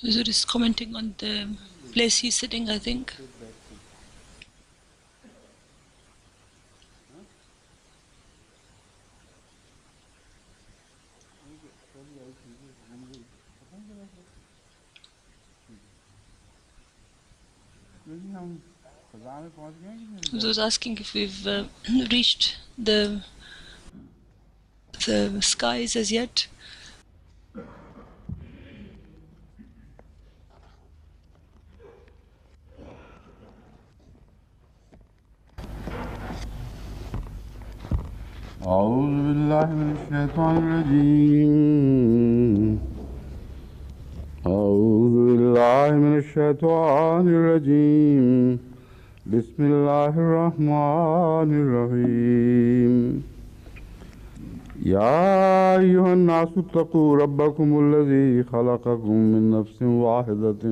Huzur is commenting on the place he's sitting, I think. Huzur was asking if we've reached the skies as yet. أعوذ بالله من الشيطان الرجيم أعوذ بالله من الشيطان الرجيم بسم الله الرحمن الرحيم يا أيها الناس اتقوا ربكم الذي خلقكم من نفس واحدة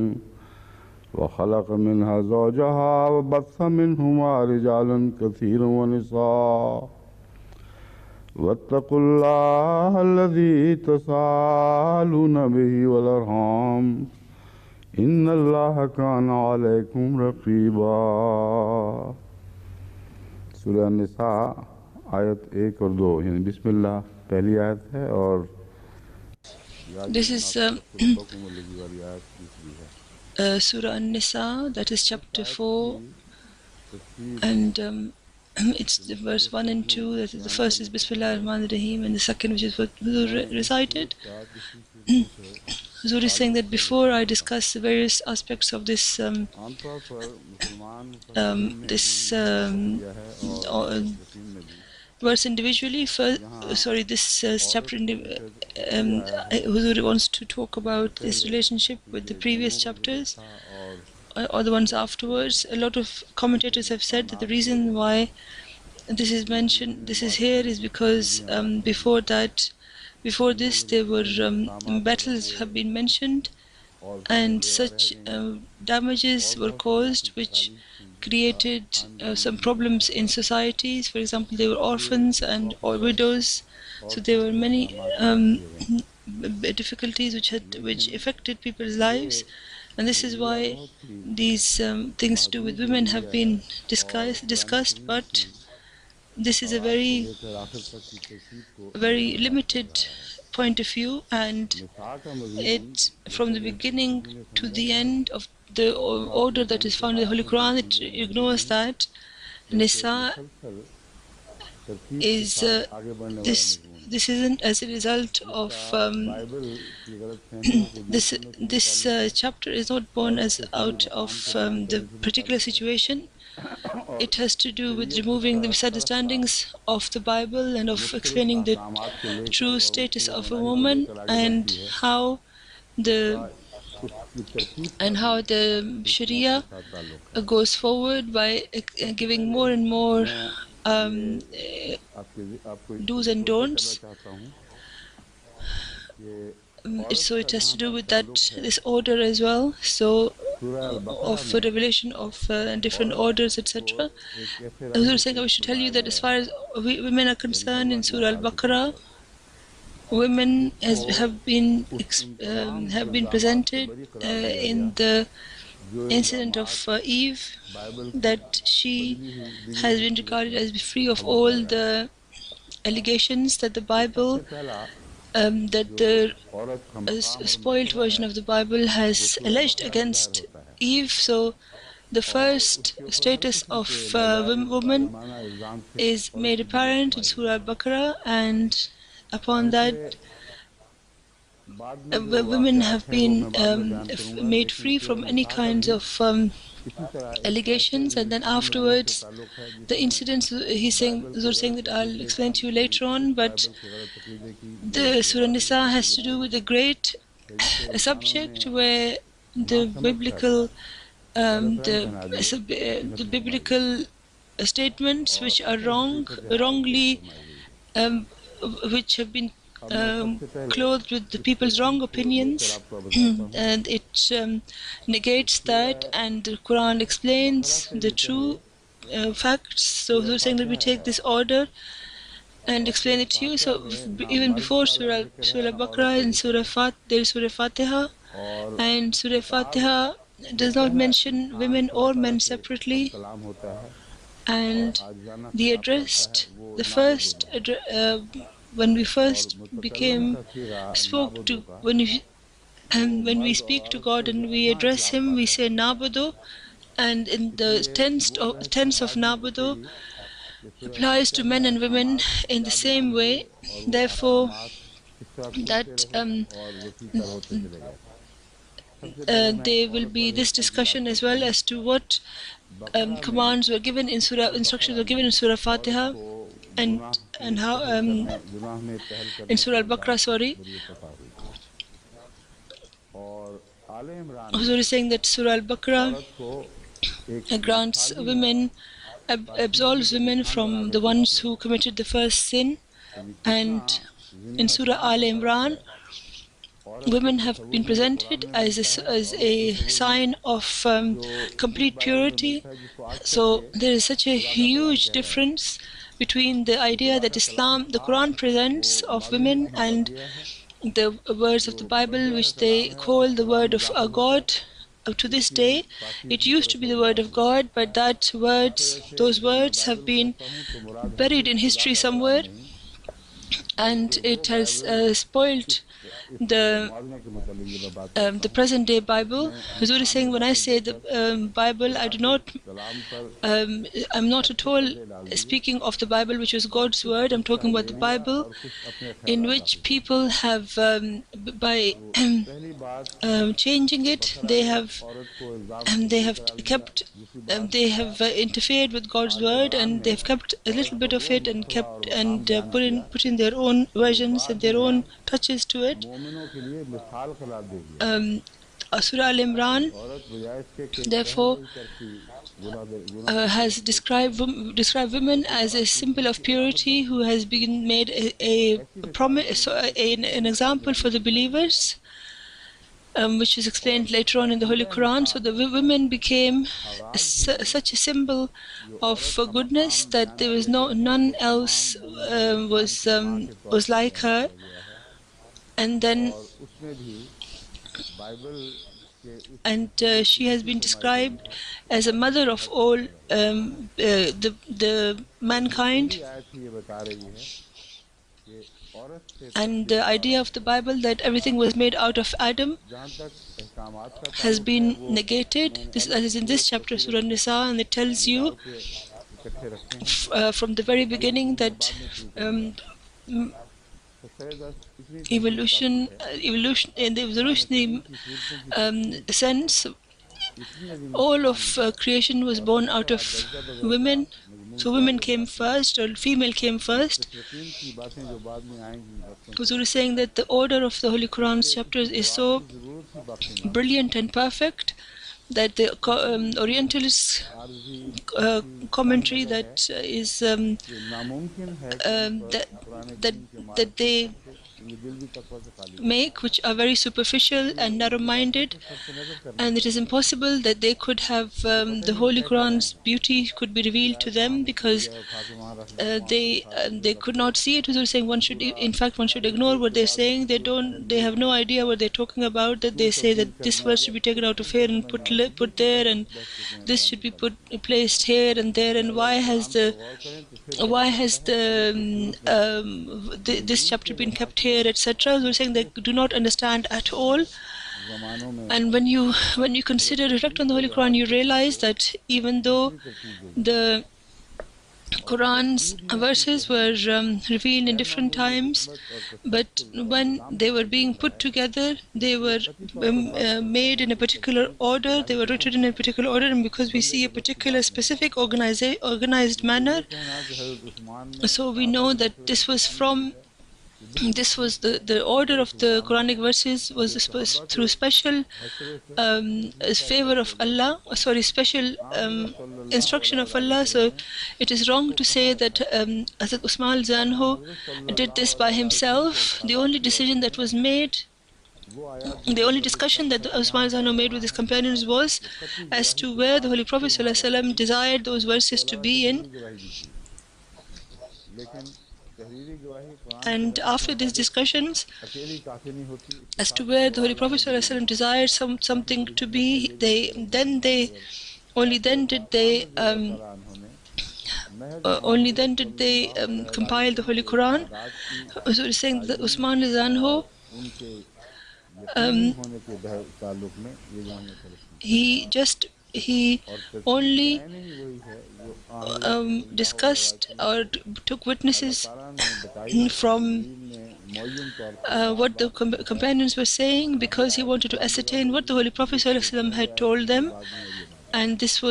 وخلق منها زوجها وبث منهما رجالا كثيرا ونساء واتقوا الله الذي تساءلون به والأرحام إن الله كان عليكم رقيبا سورہ النساء آیت 1 اور 2 یعنی بسم اللہ پہلی آیت ہے اور This is Surah An-Nisaa, that is chapter 4, and it's the verse 1 and 2. That is, the first is Bismillah ar-Rahman ar-Rahim, and the second, which is what Huzur recited. Huzur is saying that before I discuss the various aspects of this verse individually, this chapter, Huzur wants to talk about this relationship with the previous chapters or the ones afterwards. A lot of commentators have said that the reason why this is mentioned, this is here, is because before this there were battles have been mentioned, and such damages were caused which created some problems in societies. For example, there were orphans and or widows, so there were many difficulties which affected people's lives, and this is why these things to do with women have been discussed, but this is a very limited point of view, and it from the beginning to the end of the order that is found in the Holy Quran, it ignores that Nisa is this isn't as a result of this chapter is not born as out of the particular situation. It has to do with removing the misunderstandings of the Bible and of explaining the true status of a woman, and how the Sharia goes forward by giving more and more do's and don'ts. So it has to do with this order as well. So of revelation of different orders, etc. I was saying I should tell you that as far as women are concerned, in Surah Al-Baqarah, women have been presented in the incident of Eve, that she has been regarded as free of all the allegations that the Bible that the spoiled version of the Bible has alleged against Eve. So the first status of woman is made apparent in Surah Al-Baqarah, and upon that women have been made free from any kinds of allegations. And then afterwards, the incidents he's saying that I'll explain to you later on, but the Surah Nisa has to do with a great subject where the biblical statements which are wrongly which have been clothed with the people's wrong opinions, and it negates that, and the Quran explains the true facts. So we're saying that we take this order and explain it to you. So even before Surah Al-Baqarah and there is Surah Fatiha, And Surah Fatiha does not mention women or men separately. And the addressed, the first, when we first spoke to, when we speak to God and we address Him, we say Nabudu, and in the tense of Nabudu applies to men and women in the same way. Therefore, that there will be this discussion as well as to what commands were given in Surah, instructions were given in Surah Fatiha, and how in Surah Al-Baqarah, sorry. Huzur is saying that Surah Al-Baqarah grants women, absolves women from the ones who committed the first sin, and in Surah Al-Imran, women have been presented as a sign of complete purity. So there is such a huge difference between the idea that Islam, the Quran presents of women, and the words of the Bible, which they call the word of a God. To this day, it used to be the word of God, but those words have been buried in history somewhere, and it has spoiled the present day Bible. Huzur is saying, when I say the Bible, I'm not at all speaking of the Bible, which was God's word. I'm talking about the Bible in which people have, by changing it, they have interfered with God's word, and they've kept a little bit of it and put in their own versions and their own touches to it. Surah Al-Imran, therefore, has described women as a symbol of purity who has been made an example for the believers, which is explained later on in the Holy Quran. So the women became such a symbol of goodness that there was none else was like her. And then she has been described as a mother of all the mankind. And the idea of the Bible that everything was made out of Adam has been negated. This is in this chapter, Surah An-Nisaa, and it tells you from the very beginning that evolution in the evolutionary sense, all of creation was born out of women. So women came first, or female came first. Huzur is saying that the order of the Holy Quran's chapters is so brilliant and perfect that the Orientalist commentary that is that they make, which are very superficial and narrow-minded, and it is impossible that they could have the Holy Quran's beauty could be revealed to them, because they could not see it. Huzur saying one should ignore what they're saying. They have no idea what they're talking about, that they say that this verse should be taken out of here and put there, and this should be placed here and there, and why has this chapter been kept here, etc. We're saying they do not understand at all. And when you reflect on the Holy Quran, you realize that even though the Quran's verses were revealed in different times, but when they were being put together, they were made in a particular order, they were written in a particular order, and because we see a particular specific organized manner, so we know that this was the order of the Quranic verses was through special favor of Allah, special instruction of Allah. So it is wrong to say that Hazrat Usman Zanho did this by himself. The only decision that was made, the only discussion that Usman Zanho made with his companions was as to where the Holy Prophet ﷺ desired those verses to be in. And after these discussions as to where the Holy Prophet ﷺ desired something to be, only then did they compile the Holy Quran. So it's saying that Usman Zanho, he only discussed or took witnesses from what the companions were saying, because he wanted to ascertain what the Holy Prophet ﷺ had told them. And this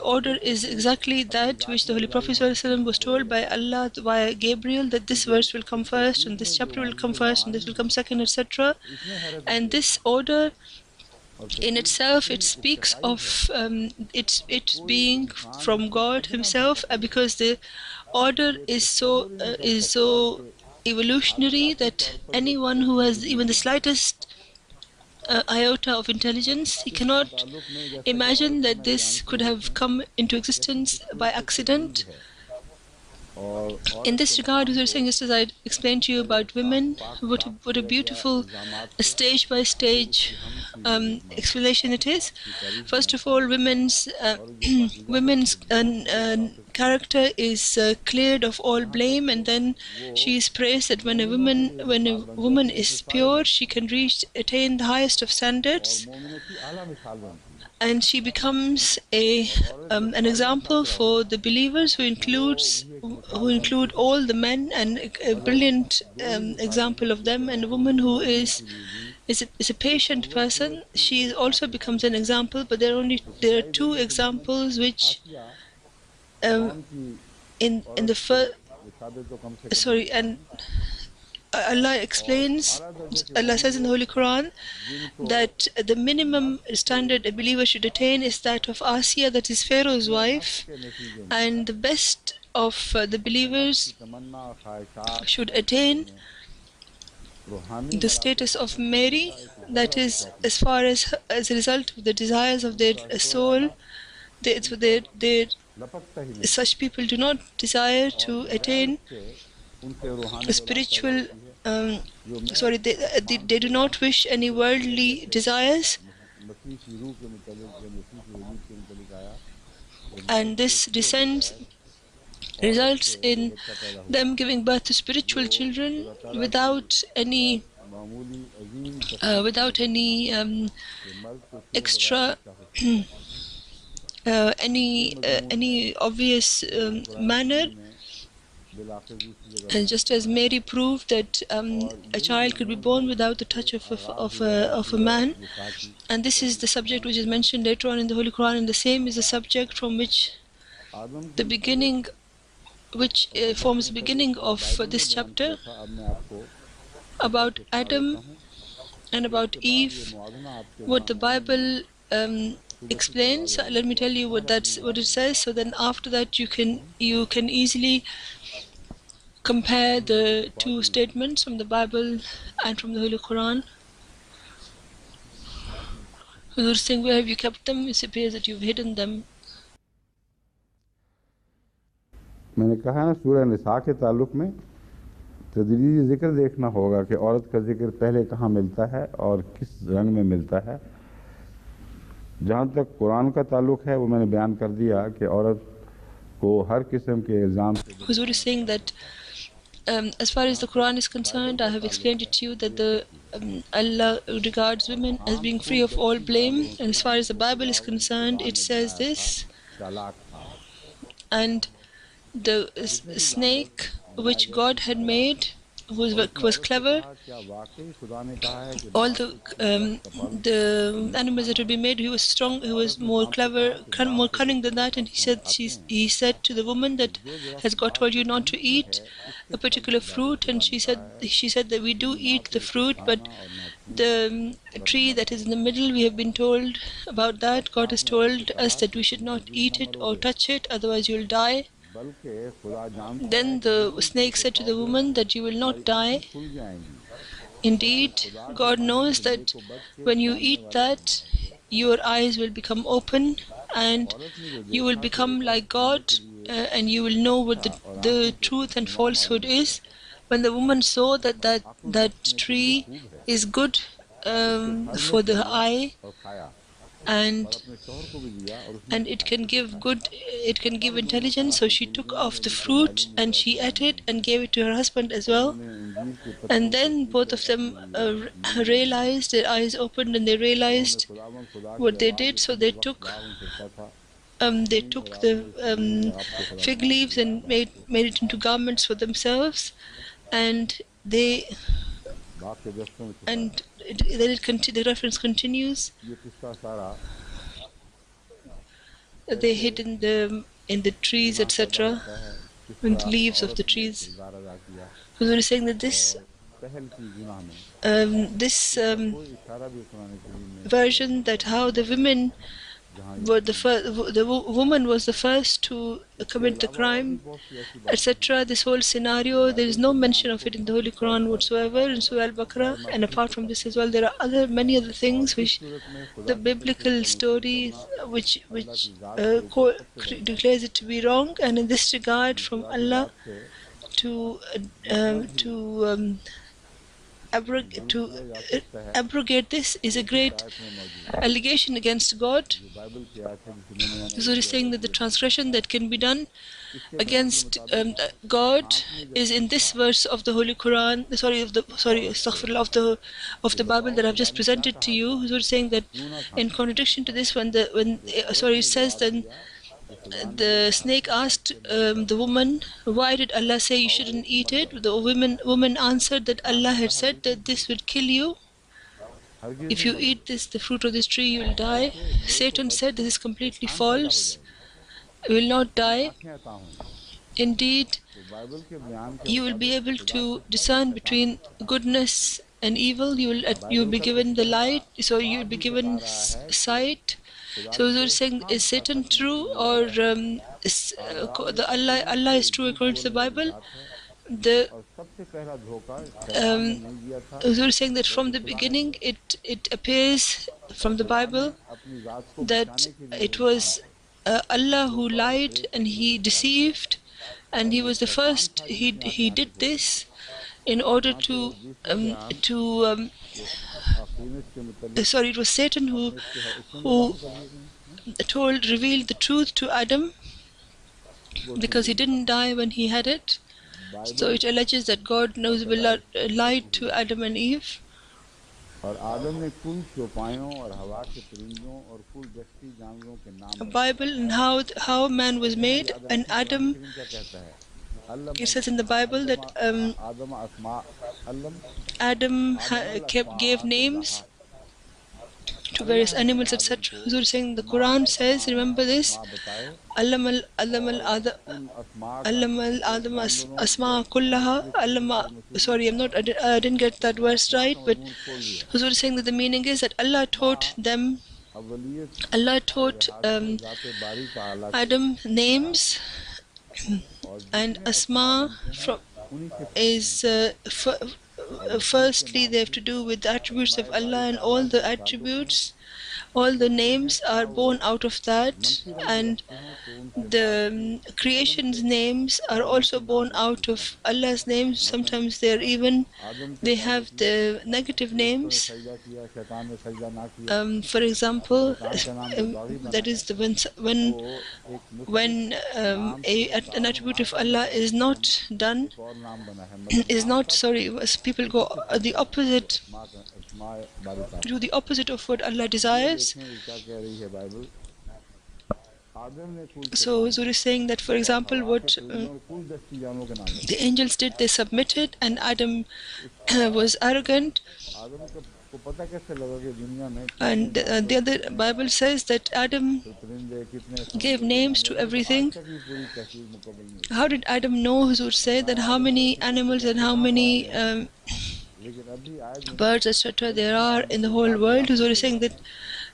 order is exactly that which the Holy Prophet ﷺ was told by Allah via Gabriel, that this verse will come first, and this chapter will come first, and this will come second, etc. And this order in itself, it speaks of it's being from God Himself, because the order is so evolutionary that anyone who has even the slightest iota of intelligence, he cannot imagine that this could have come into existence by accident. In this regard, we were saying, just as I explained to you about women, what a beautiful stage by stage explanation it is. First of all, women's character is cleared of all blame, and then she is praised that when a woman is pure, she can attain the highest of standards, and she becomes an example for the believers who include all the men, and a brilliant example of them. And a woman who is a patient person, she also becomes an example. But there are two examples which in the first and Allah says in the Holy Quran that the minimum standard a believer should attain is that of Asiya, that is Pharaoh's wife, and the best of the believers should attain the status of Mary, that is, as far as a result of the desires of their soul, such people do not desire to attain spiritual they do not wish any worldly desires, and this results in them giving birth to spiritual children without any extra any obvious manner. And just as Mary proved that a child could be born without the touch of a man, and this is the subject which is mentioned later on in the Holy Quran, and the same is the subject from which forms the beginning of this chapter about Adam and about Eve. What the Bible explains, let me tell you what it says. So then after that you can easily compare the two statements from the Bible and from the Holy Quran. Huzur Singh, where have you kept them? It appears that you've hidden them. मैंने कहा ना, सूरह निसा के ताल्लुक़ में तदरीजी ज़िक्र देखना होगा कि औरत का ज़िक्र पहले कहाँ मिलता है और किस रंग में मिलता है। जहाँ तक कुरान का ताल्लुक़ है वो मैंने बयान कर दिया कि औरत को हर किस्म के इल्ज़ाम से। Huzur is saying that as far as the Quran is concerned, I have explained it to you that Allah regards women as being free of all blame, and as far as the Bible is concerned, it says this. And the snake which God had made was clever. All the animals that would be made, he was strong, he was more clever, more cunning than that. And he said to the woman that, has God told you not to eat a particular fruit? And she said that we do eat the fruit, but the tree that is in the middle, we have been told about that. God has told us that we should not eat it or touch it, otherwise you'll die. Then the snake said to the woman that you will not die. Indeed, God knows that when you eat that, your eyes will become open and you will become like God, and you will know what the truth and falsehood is. When the woman saw that tree is good for the eye, and it can give intelligence, so she took off the fruit and she ate it and gave it to her husband as well. And then both of them realized, their eyes opened and they realized what they did. So they took the fig leaves and made it into garments for themselves, and the reference continues. They hid in the trees, etc., in the leaves of the trees. Because we're saying that this version, that how the women were the woman was the first to commit the crime, etc. This whole scenario, there is no mention of it in the Holy Quran whatsoever in Surah Al-Baqarah. And apart from this as well, there are many other things which the biblical story which declares it to be wrong. And in this regard, from Allah to abrogate this is a great allegation against God. So he's saying that the transgression that can be done against God is in this verse of the Holy Quran, astaghfirullah, of the Bible that I've just presented to you. So he's saying that in contradiction to this, it says then the snake asked the woman, "Why did Allah say you shouldn't eat it?" The woman answered that Allah had said that this would kill you. If you eat the fruit of this tree, you will die. Satan said, "This is completely false. You will not die. Indeed, you will be able to discern between goodness and evil. You will be given the light, so you will be given sight." So we're saying, is Satan true, or Allah is true according to the Bible? We're saying that from the beginning, it appears from the Bible that it was Allah who lied and He deceived, and He was the first. He did this in order to it was Satan who revealed the truth to Adam, because he didn't die when he had it. So it alleges that God knows lied to Adam and Eve. A Bible and how man was made, and Adam. It says in the Bible that Adam gave names to various animals, etc. So saying the Quran says, remember this, Allama al-Adam asma kullaha. Sorry, I didn't get that verse right, but Huzur is saying that the meaning is that Allah taught Adam names, and asma is firstly they have to do with the attributes of Allah, and all the attributes, all the names are born out of that, and the creation's names are also born out of Allah's names. Sometimes they have the negative names. For example, that is when an attribute of Allah is not done, people go the opposite, do the opposite of what Allah desires. So Huzur is saying that, for example, what the angels did, they submitted, and Adam was arrogant. And the other Bible says that Adam gave names to everything. How did Adam know? Huzur said that how many animals and how many birds, etc. there are in the whole world. Huzur is saying that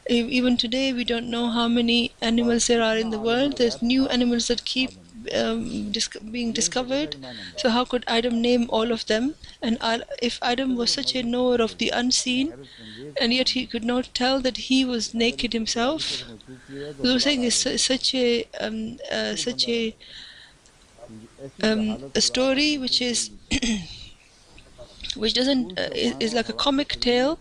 even today we don't know how many animals there are in the world. There's new animals that keep being discovered. So how could Adam name all of them? And if Adam was such a knower of the unseen, and yet he could not tell that he was naked himself. They were saying it's such a story which is which doesn't is like a comic tale,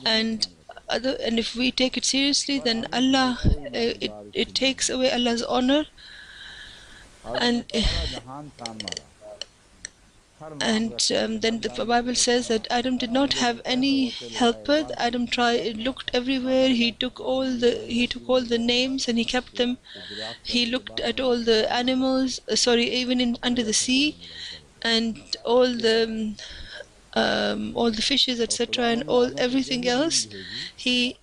and and if we take it seriously, then Allah it takes away Allah's honor, and then the Bible says that Adam did not have any helper. Adam looked everywhere. He took all the names and he kept them. He looked at all the animals. Sorry, even under the sea, and all the fishes, etc., and everything else. He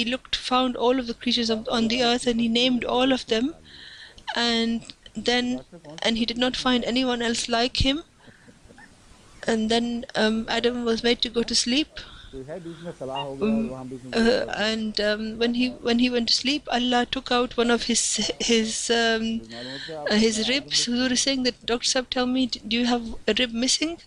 looked, found all of the creatures on the earth, and he named all of them, and he did not find anyone else like him. And then Adam was made to go to sleep. When he went to sleep, Allah took out one of his ribs. Huzur is saying that, Dr. Sahab, tell me, do you have a rib missing?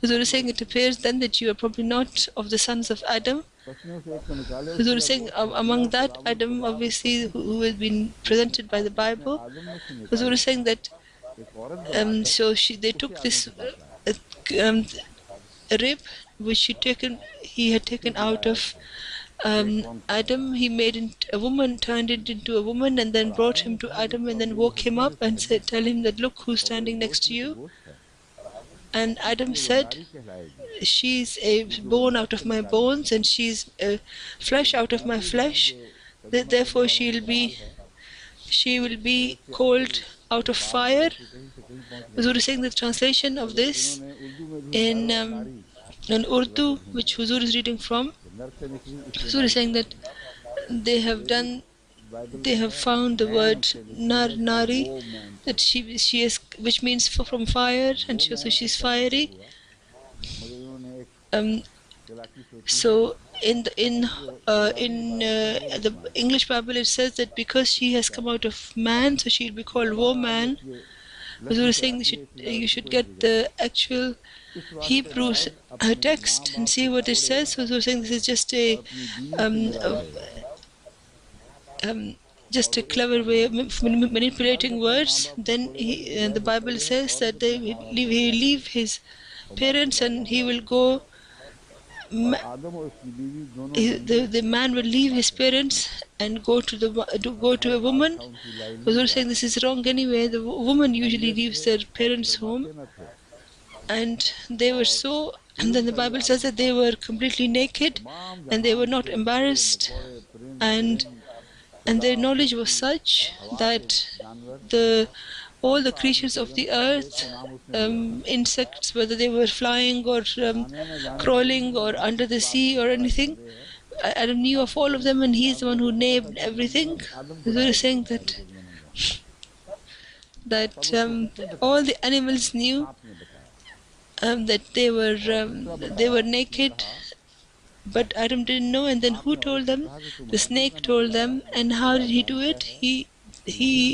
Huzur is saying it appears then that you are probably not of the sons of Adam. Huzur is saying among that Adam, obviously, who has been presented by the Bible. Huzur is saying that they took this rib which he had taken out of Adam. He made a woman, turned it into a woman, and then brought him to Adam, and then woke him up and said, tell him that, look who's standing next to you. And Adam said, she's a bone out of my bones, and she's flesh out of my flesh. Therefore she will be called out of fire. Huzur is saying the translation of this in Urdu, which Huzur is reading from. Huzur is saying that they have found the word nari, that she is, which means from fire, and she's fiery. So in the English Bible it says that because she has come out of man, so she'll be called woman. Huzur is saying you should get the actual Hebrew text and see what it says. Huzur is saying this is just a clever way of manipulating words. Then the Bible says that he will leave his parents and he will go. The man will leave his parents and go to a woman. Huzur is saying this is wrong anyway. The woman usually leaves their parents' home, and they were so. And then the Bible says that they were completely naked, and they were not embarrassed, and their knowledge was such that all the creatures of the earth, insects, whether they were flying or crawling or under the sea or anything, Adam knew of all of them, and he's the one who named everything. They were saying that all the animals knew that they were naked, but Adam didn't know. And then who told them? The snake told them. And how did he do it? He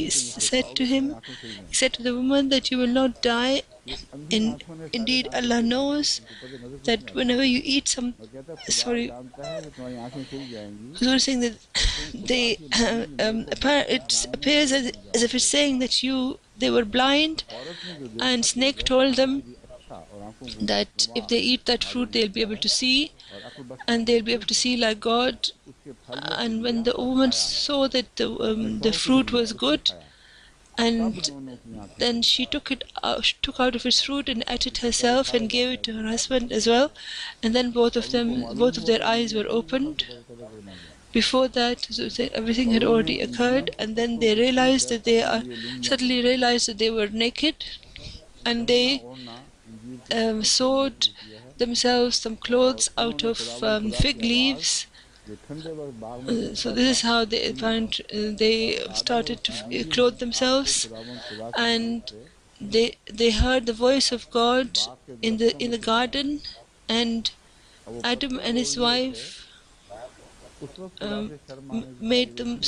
said to the woman that you will not die. Indeed, Allah knows that whenever you eat some, sorry, Huzur is saying that it appears as if it's saying that they were blind, and snake told them that if they eat that fruit they'll be able to see, and they'll be able to see like God. And when the woman saw that the fruit was good, and then she took out of its fruit and ate it herself and gave it to her husband as well, and then both of their eyes were opened. Before that, everything had already occurred, and then they suddenly realized that they were naked, and they sewed themselves some clothes out of fig leaves. So this is how they started to clothe themselves, and they heard the voice of God in the garden, and Adam and his wife made them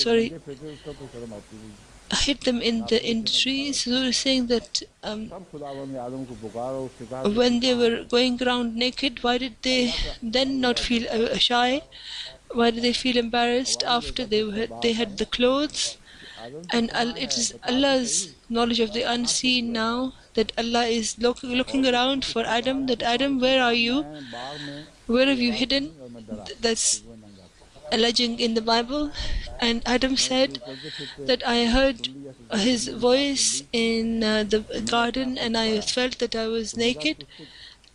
hid them in the trees. Huzur is saying that सब खुदावंद ने आदम को पुकारा, उससे कहा कि when they were going around naked, why did they then not feel shy? Why did they feel embarrassed after they had the clothes? आदम से And कहाँ it है, is बता तो सही। Allah's knowledge of the unseen now that Allah is looking around for Adam. That Adam, where are you? मैं बाग में Where have तेरी you आवाज hidden? सुनी और मैं डरा, That's क्योंकि मैं नंगा था। alleging in the Bible. And Adam मैं said तेरी चलते फिरते that I सुन heard ली, ऐसे चलते his फिरने की बात सुन voice ली, in the मैंने अपने garden आप को and I छुपाया। felt that I was उसने कहा naked. तुझसे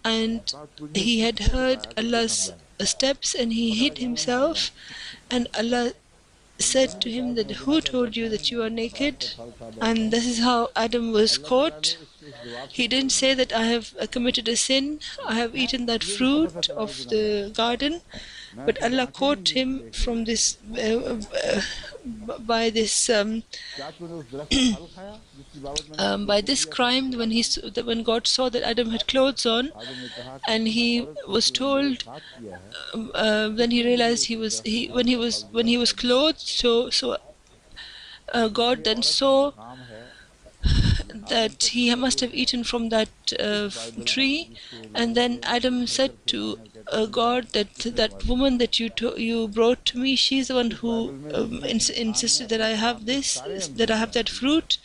And कहा तुझे he had किसने heard बताया कि तू Allah's नंगा है? steps and he पता hid लगाने में आ गया। himself. And Allah उसने said कहा to कि him आज that मैं गुनाह who का told you भरपूर that you are रात naked? का फल खा बैठा And हूँ। this is how Adam was अल्लाह ताला ने caught. इस जवाब से He didn't जवाब say दिया that I have committed a sin, I have है, eaten that तुझे भी पता fruit चला कि तू of नंगा है, the garden, मैं but तुझे Allah आंखें नहीं caught दी him देखने के from लिए। this by this क्या तूने उस दरख्त का फल खाया जिसकी बाबत मैंने तुझे by हुक्म this दिया था? crime when God saw that Adam had clothes on, आदम ने कहा कि and जिस he औरत को was तूने मेरे told साथ किया है, then he उसने मुझे realized उस दरख्त के when फल का फल when दिया he was और मैं खा। clothed, so God ये then औरत का saw मकाम है, ये आदम that का he must तसव्वुर have है। eaten from that इस बाइबल tree, जिसको and लोगों then के Adam घर said घर के to वाहन कहते हैं ना, God that किसने that तुम्हारे लिए woman किया? that you brought to me, she's the one इस who बाइबल में जिसमें इंसान ने insisted that अपने I तमाम have के सारे this, अंगों that को I have त्याग that दिया, fruit.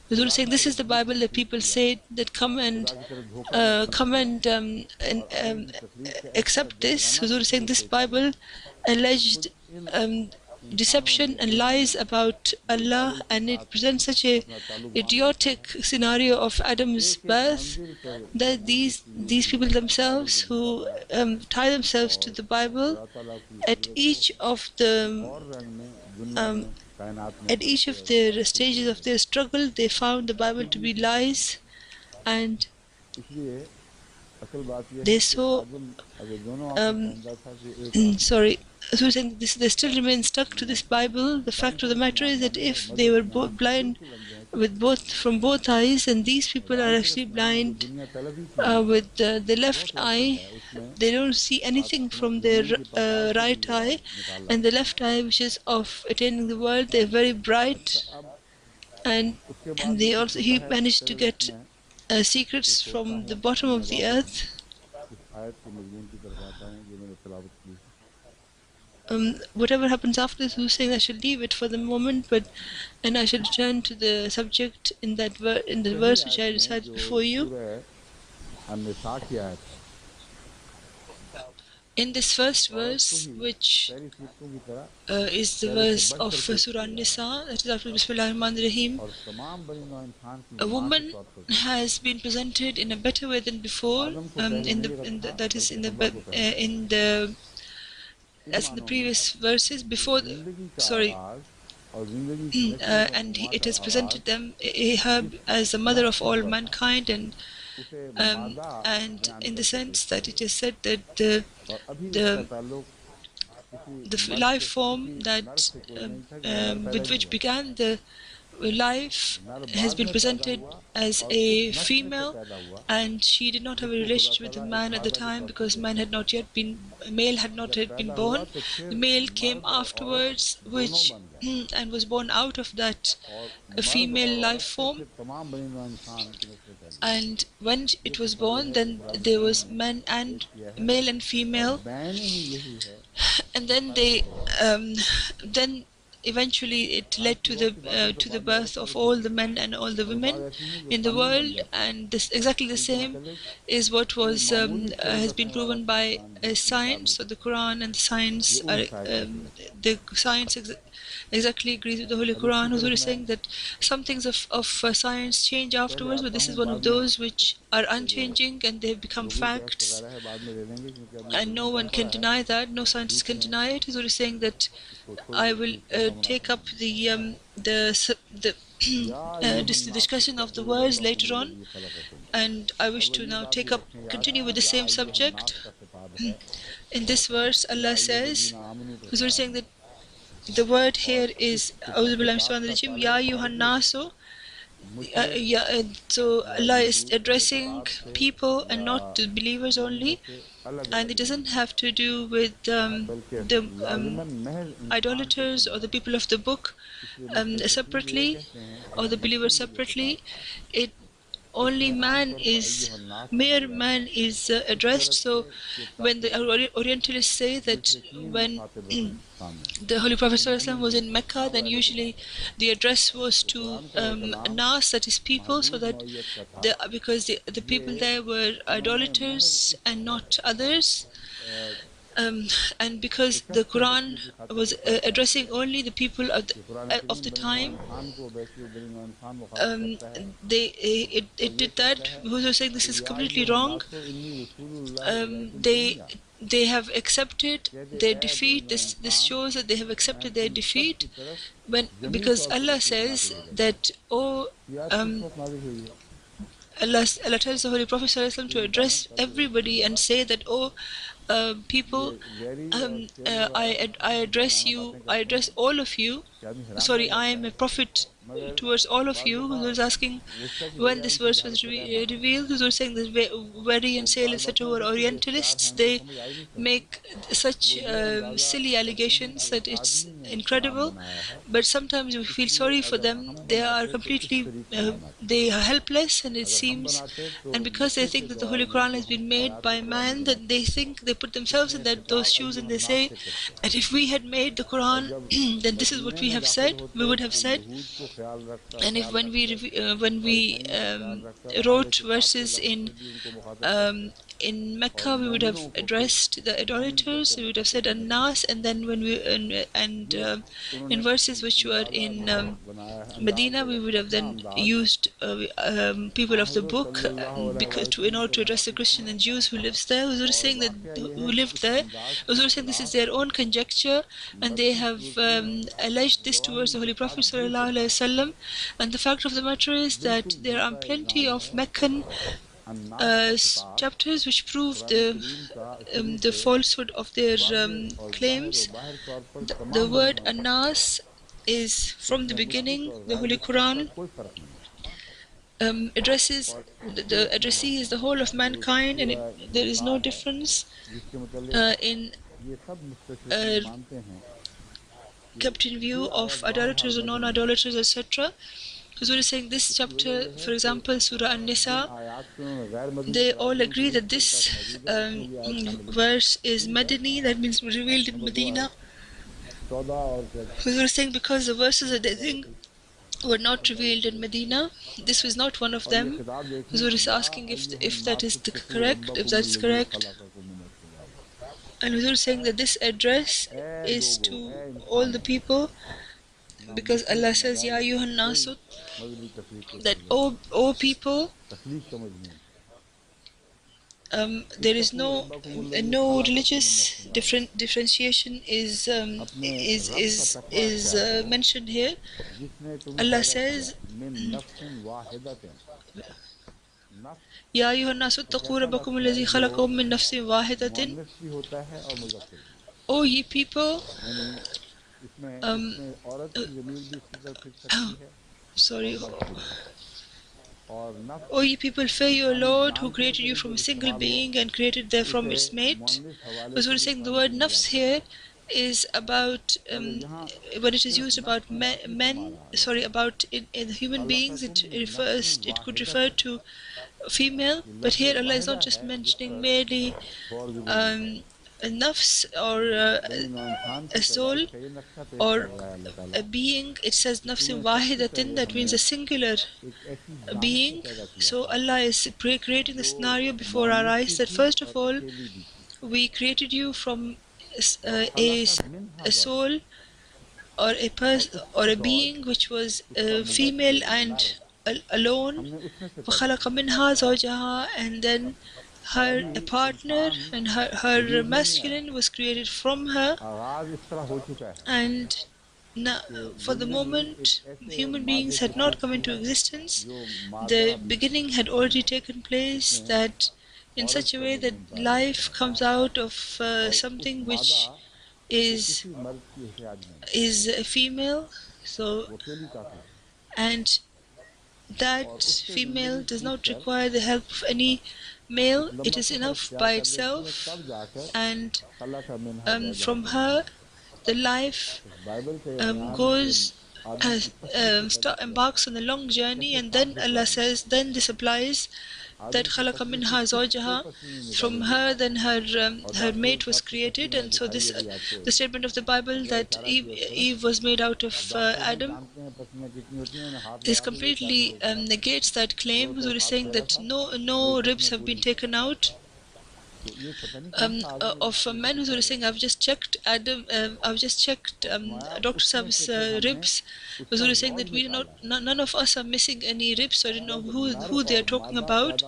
Huzur is खुदा saying का this is the वजूद Bible that तस्लीम people किया, say that खुदा की तरफ धोखा तस्लीम किया and और आदम की तकलीफ का ऐसा accept this. जहराना Huzur is saying तस्वुर this पेश किया Bible कि alleged खुद इन um, इंसानों deception ने and जिन्होंने lies about जो Allah, बाइबल के and साथ it presents such a अपना ताल्लुक बांध रखा है, idiotic scenario of Adam's एक एक birth मंजिल पर that कोशिश की these कि people बाइबल themselves को झुठला who पाया tie themselves to और the Bible खुदा ताला की at कुदरत को each of किसी the और रंग में दुनिया um, में कायनात में at each देखते of और their फिरते stages of रहे। their struggle, they found the Bible to be lies, and इसलिए असल बात यह they है कि saw आदम अगर दोनों आंखें um, पहनता था कि एक आंख sorry. So we're saying this, they still remain stuck to this Bible. The दाईं fact of the तरफ matter is ईमानदार that है, if they मगर were यहाँ both फिर blind से लग गए with both from both eyes, and these people are दाईं actually तरफ यहाँ जो blind दुनिया तलबी की है with the left बहुत रोशन eye. है, उसमें They don't see आप anything समझ from their ज़मीन की पाताल से भी right eye, निकाल and the लाते हैं। left eye, which is of attaining the world, they're very अच्छा, bright, अब and उसके बाद जो they कुछ also होता he है managed to तेरे वक्त get में secrets कुछ सोचता from हूँ, the bottom मैं of the वापस earth. उस आयत के मजमून की तरफ आता हूँ जो मैंने तिलावत की है। Whatever happens after this, who's saying I should leave it for the moment, and I should return to the subject in in the सही verse which आयत I में recited जो before you. सूरह अन-निसा की आयत है, In this first औरत को verse, ही which पहली सूरतों की तरह is the पहले से verse बढ़ of कर पेश Surah किया जा रहा An-Nisaa, that is after Bismillah ar-Rahman ar-Rahim, है और तमाम बनी नौ इंसान की a माँ के woman तौर पर पेश किया has been presented in a better way than before. आदम को पहले नहीं In रखा that is बल्कि in the हव्वा को पहले रखा। in the in as in the मानों में previous verses कि before. जिंदगी का Sorry. आगाज और जिंदगी की नस्लों का And जुमा it का has आगाज presented her जिस as the mother नफ्स of से all हुआ था mankind, उसे um, मादा and बयान in the करके पेश sense किया that it गया is said that और अभी इसका the ताल्लुक किसी मर्द life से form किसी नर that से कोई नहीं था कि नर पैदा with नहीं which हुआ था, began the life नर has बाद been में पैदा presented हुआ as और उस a नस्ल से female, पैदा हुआ and she did not have a जिसको खुदा relationship with a ताला एक man at the मादा के time तौर पर because पेश man had करता not है। yet been male had not जब yet been पैदा हुआ born. तो फिर The male came मर्द और औरत afterwards, दोनों which बन गए and was born out of that और a मर्द female और life औरत से form. फिर तमाम बनी नौ इंसान की नस्लें पैदा हुई। And when ये it was तस्वुर born, है जो then Quran there Karim was ने man and पेश किया है male and और female, मैंने ही यही है and जो then खैर they को बता then eventually it आज led की बहुत सी बातें तो to the बाद में और birth of साबित all होती the हैं men and all the और बात women ऐसी हैं जो in the कानून बन world, जाती हैं and this exactly the जिनके same मतलब is what कोई was मामूली शरीर has been रखने वाला proven भी by इंसान भी इनकार science. नहीं So कर the सकता। Quran and the science ये are उम्र शायद ऐसी है the science exactly agrees with the Holy अब इसकी Quran. Huzur तरफ is मैं saying that some things of science change पहले afterwards, but आता this is हूँ one बाद of में those which are ये जो unchanging and they have become लघु बहस facts, वगैरह है बाद में ले लेंगे क्योंकि अभी and जितना no कम one पड़ा can है deny that. No scientist beach can में deny it. Huzur is saying that इसको थोड़ी I देर के will लिए चर्चा take मुनाफा up दूंगा। या the discussion of the words later on, and I wish to now continue with the same subject. का खिताब है In this verse, या Allah says, आमनू का Huzur is खिताब saying है that the word और here इस is खिताब Ya का Ayyuhan ताल्लुक Nasu, So Allah is addressing people and not the believers only, and it doesn't have to do with the idolaters or the people of the book separately, or the believers separately. It only man is mere man is addressed. So when the Orientalists say that when the Holy Prophet ﷺ was in Mecca, then usually the address was to Nas, that is people, so that because the people there were idolaters and not others, um, and because the Quran was addressing only the people of the time, um, it did that. Who's are saying this is completely wrong. They have accepted their defeat. This shows that they have accepted their defeat, when because Allah says that um, Allah tells the Holy Prophet ﷺ to address everybody and say that, people, I address you, I address all of you. Sorry, I am a prophet towards all of you. Who was asking when this verse was revealed? Who was saying that Wari and Sale, etc., were Orientalists. They make such silly allegations that it's incredible. But sometimes we feel sorry for them. They are completely, they are helpless, and it seems, and because they think that the Holy Quran has been made by man, that they think they put themselves in those shoes, and they say that if we had made the Quran, then this is what we would have said. And if when we wrote verses in Mecca, we would have addressed the idolaters. We would have said An-Nas, and then when we in verses which were in Medina, we would have then used people of the book, because in order to address the Christians and Jews who lives there. Huzur is saying that who lived there. Huzur is saying this is their own conjecture, and they have alleged this towards the Holy Prophet sallallahu alaihi wasallam. And the fact of the matter is that there are plenty of Meccan chapters which prove the falsehood of their claims. The word An-Nas is from the beginning. The Holy Quran addresses the addressee is the whole of mankind, and there is no difference in kept in view of idolaters or non-idolaters, etc. Huzur is saying this chapter, for example, Surah An-Nisaa, they all agree that this verse is Madani, that means revealed in Medina. Huzur is saying because the verses that they think were not revealed in Medina, this was not one of them. Huzur is asking if that is correct, if that's correct. And Huzur is saying that this address is to all the people, because Allah says, Ya ayyuhan nasu, that O people, there is no religious differentiation is mentioned here. Allah says, Ya ayyuhan nasu taqu rabbakum alladhi khalaqakum min nafsin wahidatin. O ye people, sorry. O ye people, fear your Lord who created you from a single being and created therefrom its mate. Because we're saying the word nafs here is about when it is used about about in human beings, it could refer to female, but here Allah is not just mentioning merely a nafs or a soul or a being. It says nafsin wahidatin, that means a singular being. So Allah is creating the scenario before our eyes that first of all we created you from a soul or a person or a being which was female and alone, وَخَلَقَ مِنْهَا زَوْجَهَا, and then a partner, and her masculine was created from her. And now, for the moment, human beings had not come into existence. The beginning had already taken place, that in such a way that life comes out of something which is a female. So, and that female does not require the help of any male. It is enough by itself, and from her the life goes embarks on a long journey, and then Allah says, then this applies that خَلَقَ مِنْهَا زَوْجَهَا, from her then her mate was created. And so this the statement of the Bible that Eve was made out of Adam, this completely negates that claim. Huzur is saying that no ribs have been taken out of men. Huzur is saying, I've just checked Dr. Saab's ribs. Huzur is saying that none of us are missing any ribs, so I don't know who they are talking about.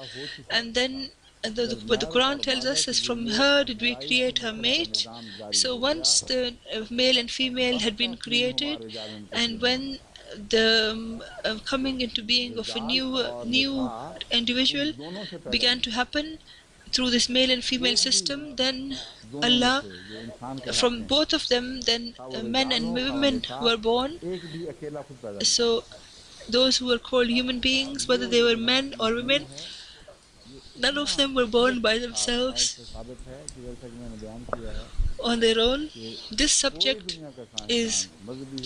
And then but the Quran tells us that from her did we create her mate. So once the male and female had been created, and when the coming into being of a new individual began to happen through this male and female system, then Allah, from both of them, then men and women were born. So those who were called human beings, whether they were men or women, none of them were born by themselves on their own. This subject is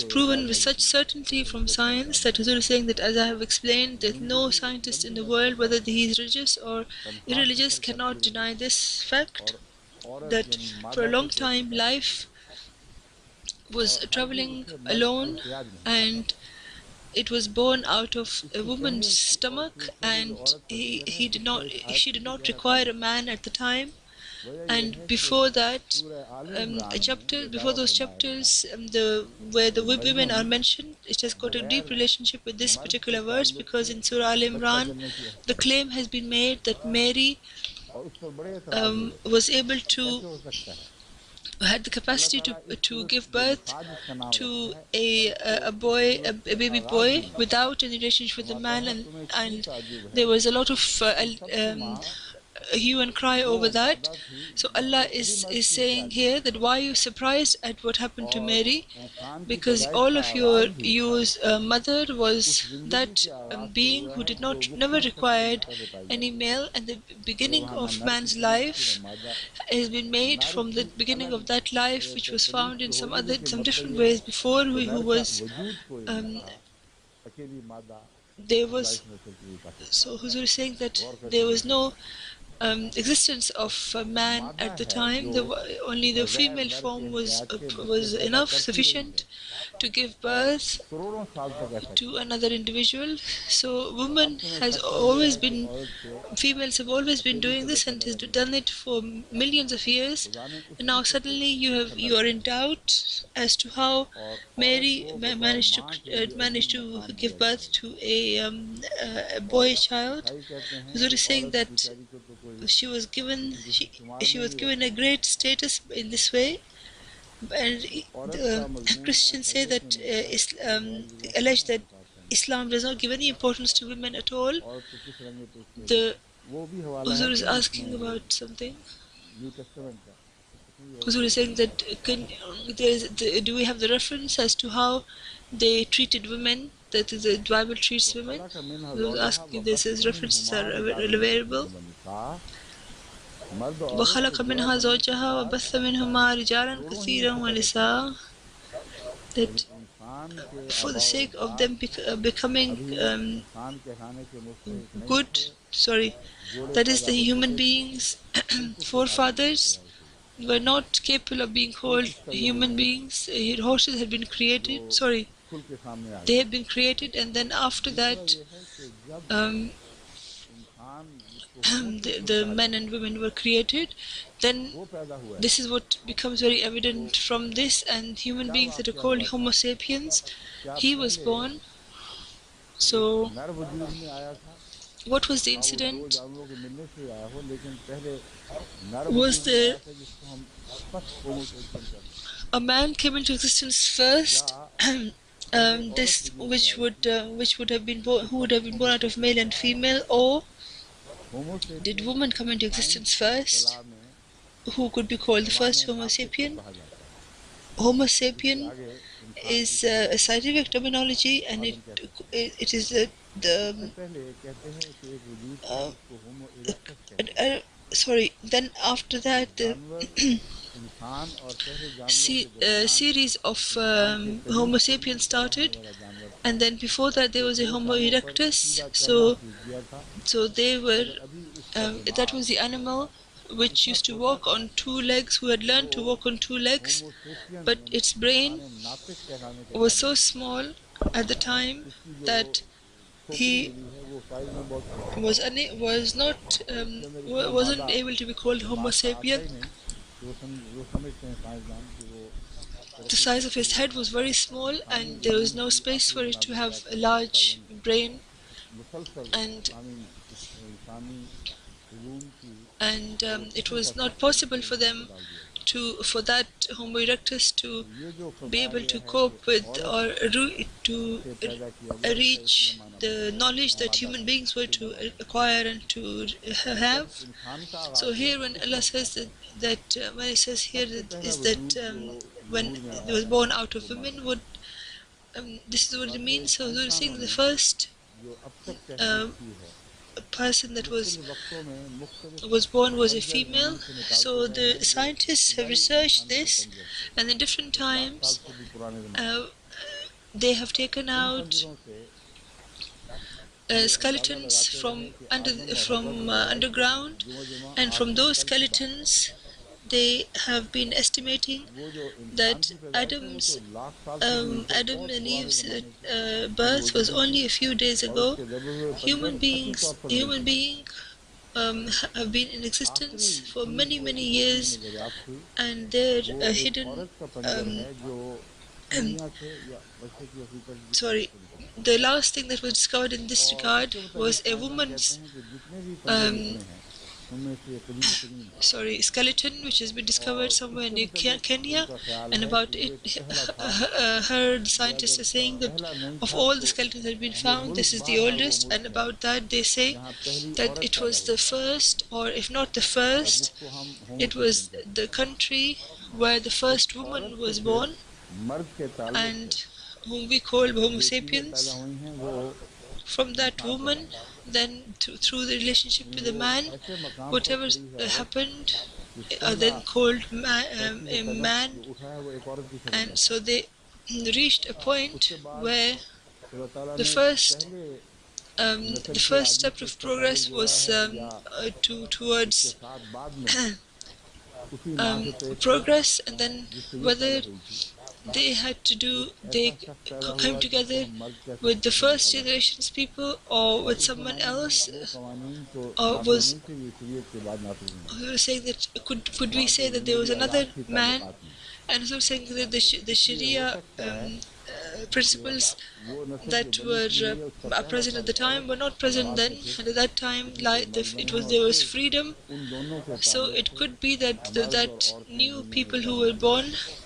proven with such certainty from science that Huzur is saying that, as I have explained, that no scientist in the world, whether he is religious or irreligious, cannot deny this fact, that for a long time life was traveling alone, and it was born out of a woman's stomach, and she did not require a man at the time. And before that, before those chapters, where the women are mentioned, it has got a deep relationship with this particular verse, because in Surah Al-Imran, the claim has been made that Mary was able to, had the capacity to give birth to a baby boy without any relationship with the man, and there was a lot of hue and cry over that. So Allah is saying here that, why are you surprised at what happened to Mary? Because all of your mother was that being who never required any male, and the beginning of man's life has been made from the beginning of that life, which was found in some different ways before, who was there was. So Huzur is saying that there was no existence of man at the time. Only the female form was enough, sufficient to give birth to another individual. So females have always been doing this, and has done it for millions of years. And now suddenly you are in doubt as to how Mary managed to give birth to a boy child. Huzur is saying that she was given a great status in this way. And Christians say that allege that Islam does not give any importance to women at all. The Huzur is asking about something. Huzur is saying that do we have the reference as to how they treated women, that the Bible treats women? Huzur is asking if these references are available. وَخَلَقَ مِنْهَا زَوْجَهَا وَبَثَّ مِنْهُمَا رِجَالًا كَثِيرًا وَنِسَاءً, that for the sake of them becoming that is, the human beings forefathers were not capable of being called human beings. Horses had been created, they had been created, and then after that the men and women were created. Then this is what becomes very evident from this, and human beings that are called Homo sapiens, he was born. So what was the incident? Was there a man came into existence first, this which would have been born, who would have been born out of male and female, or did woman come into existence first, who could be called the first Homo sapien? Homo sapien is a scientific terminology, and it is the पहले कहते हैं कि एक वजूद था uh, जिसको होमो erectus कहते हैं। sorry, then after that the जानवर इंसान और पहले जानवरों के दरमियान series of इंसान के करीब Homo तरीन sapiens पैदा होने started, वाला जानवर था and then before that there जो was a दो Homo टांगों पर erectus. सीधा चलना So सीख गया था, they were मगर अभी उसका that दिमाग was the animal which इतना used to छोटा walk था on two legs, who had कि learned वो to walk on two legs, homo sapien but यानी its इंसान brain नातिक कहलाने के was काबिल so था। small at the time इसकी जो that खोपड़ी he मिली है वो साइज में बहुत छोटा था was not और उसके अंदर इतना wasn't मादा able to be called Homo दिमाग का आता sapien. ही नहीं कि वो समझते हैं साइंसदान कि वो The तरक्की size of करके his head was very small, इंसानी and there was Uloom no की space अकली for it to have नज़रियात a का large कायम brain, मुसलसल and आई मीन इंसानी उलूम की वो it छोटा was सा not सेक्शन possible उसने for इंसान को them डाल दिया था। for that Homo erectus तो to ये जो be फरमाया able गया to है कि cope with औरत or to से पैदा किया गया, इसका इसलिए reach माना the knowledge that मादा human था, beings were सीधा to माना था। acquire and to जब have. इंसान का So आगाज हुआ here when किस Allah वक्त says था, when it says here सबसे that पहला is that वजूद जो when ज़हूर में it आया was है born out वो of मर्द women, था। would this is what it चुनांचे means. So we're साइंसदानों saying the ने first जो अब तक तहकीक uh, की है person that मुख्तलिफ वक्तों में मुख्तलिफ was born was a खंजर ज़मीन female. से निकालते So रहे the हैं जो scientists have इब्तदाई researched इंसानों के this, खंजर थे, and in different 1 लाख साल times से भी पुराने ज़माने uh, के। they have taken उन out खंजरों से ये अंदाज़ा skeletons लगाते रहे कि आदम और हव्वा की from पैदाइश underground, जुमा जुमा and आज from से those कल की बात है। skeletons they have been estimating वो जो इंसान that की पैदाइश है वो तो लाख साल से भी ऊपर Adam बहुत and पुराने Eve's ज़माने की शुरू हो birth was चुकी थी only a few days और ago. उसके दबे हुए पंजर कतई तौर पर मिल Human चुके हैं। being have been in आखिरी existence for चीज़ many जो many इस वक्त years, में दरियाफ्त हुई and they're वो एक hidden. औरत का पंजर Um, है जो कीनिया से या मशरक़ी अफ्रीका की किसी sorry, मुल्क से निकला the last thing that was discovered in this और regard इसके मुताबिक was a साइंसदान कहते woman's हैं कि जितने भी पंजर um, निकले हैं उनमें से ये कदीम तरीन है skeleton which has been discovered और somewhere इसके near मुताबिक Kenya, उनका ख्याल and है about कि it ये पहला था her the ये scientists अगर are saying that पहला नहीं of था all the तो skeletons that have been ये found, मुल्क this is the बहरहाल वो oldest, मुल्क and है about that they say जहाँ पहली that औरत it पैदा was हुई the first, or if not the और first, जिसको हम होमो it सेपियन was कहते the country where the हैं। इस first औरत woman से was फिर born, मर्द के ताल्लुक से and whom we call Homo जो चीज़ें पैदा sapiens. हुई हैं वो From that इंसान पैदा woman, हुआ then through the relationship यानी with the वो man, ऐसे मकाम पर whatever खड़ी है औरत happened कि are पहला then called पैंतीस a कदम man, जो उठाया वो एक औरत की शक्ल में and था। so they reached a point उसके बाद where खुदा ताला the ने first पहले नस्ल the के first आदमी step से of उसका ताल्लुक progress जोड़ा was है या उसके towards साथ बाद में उसी माँ से पेट किया progress, and then जिससे ये पैदा whether हुई थी। एक they ऐसा शख्स पैदा came हुआ जिसको together हम मर्द कह with the सकते हैं first लिहाजा generation's people or और with उस someone ज़माने में else, वो कवानीन तो or नाफिज was नहीं थे, ये शरीयत के बाद नाफिज हुए हैं। we were saying that could we वहाँ तो say that there was ज़िंदगी another औलाद थी man, ताल्लुकात में। and so saying that the इसलिए हो Sharia सकता है कि principles वो नस्ल जो that बनी were इसलिए है उसका पहला present at फर्ज the time औरत were not और present बाद then, में फिर and at that time इसी से like मर्द it बने हैं was और there was फिर freedom. उन दोनों के So ताल्लुक it से could be that मर्द और that औरतें new दुनिया में people who पैदा were हुए हैं। born,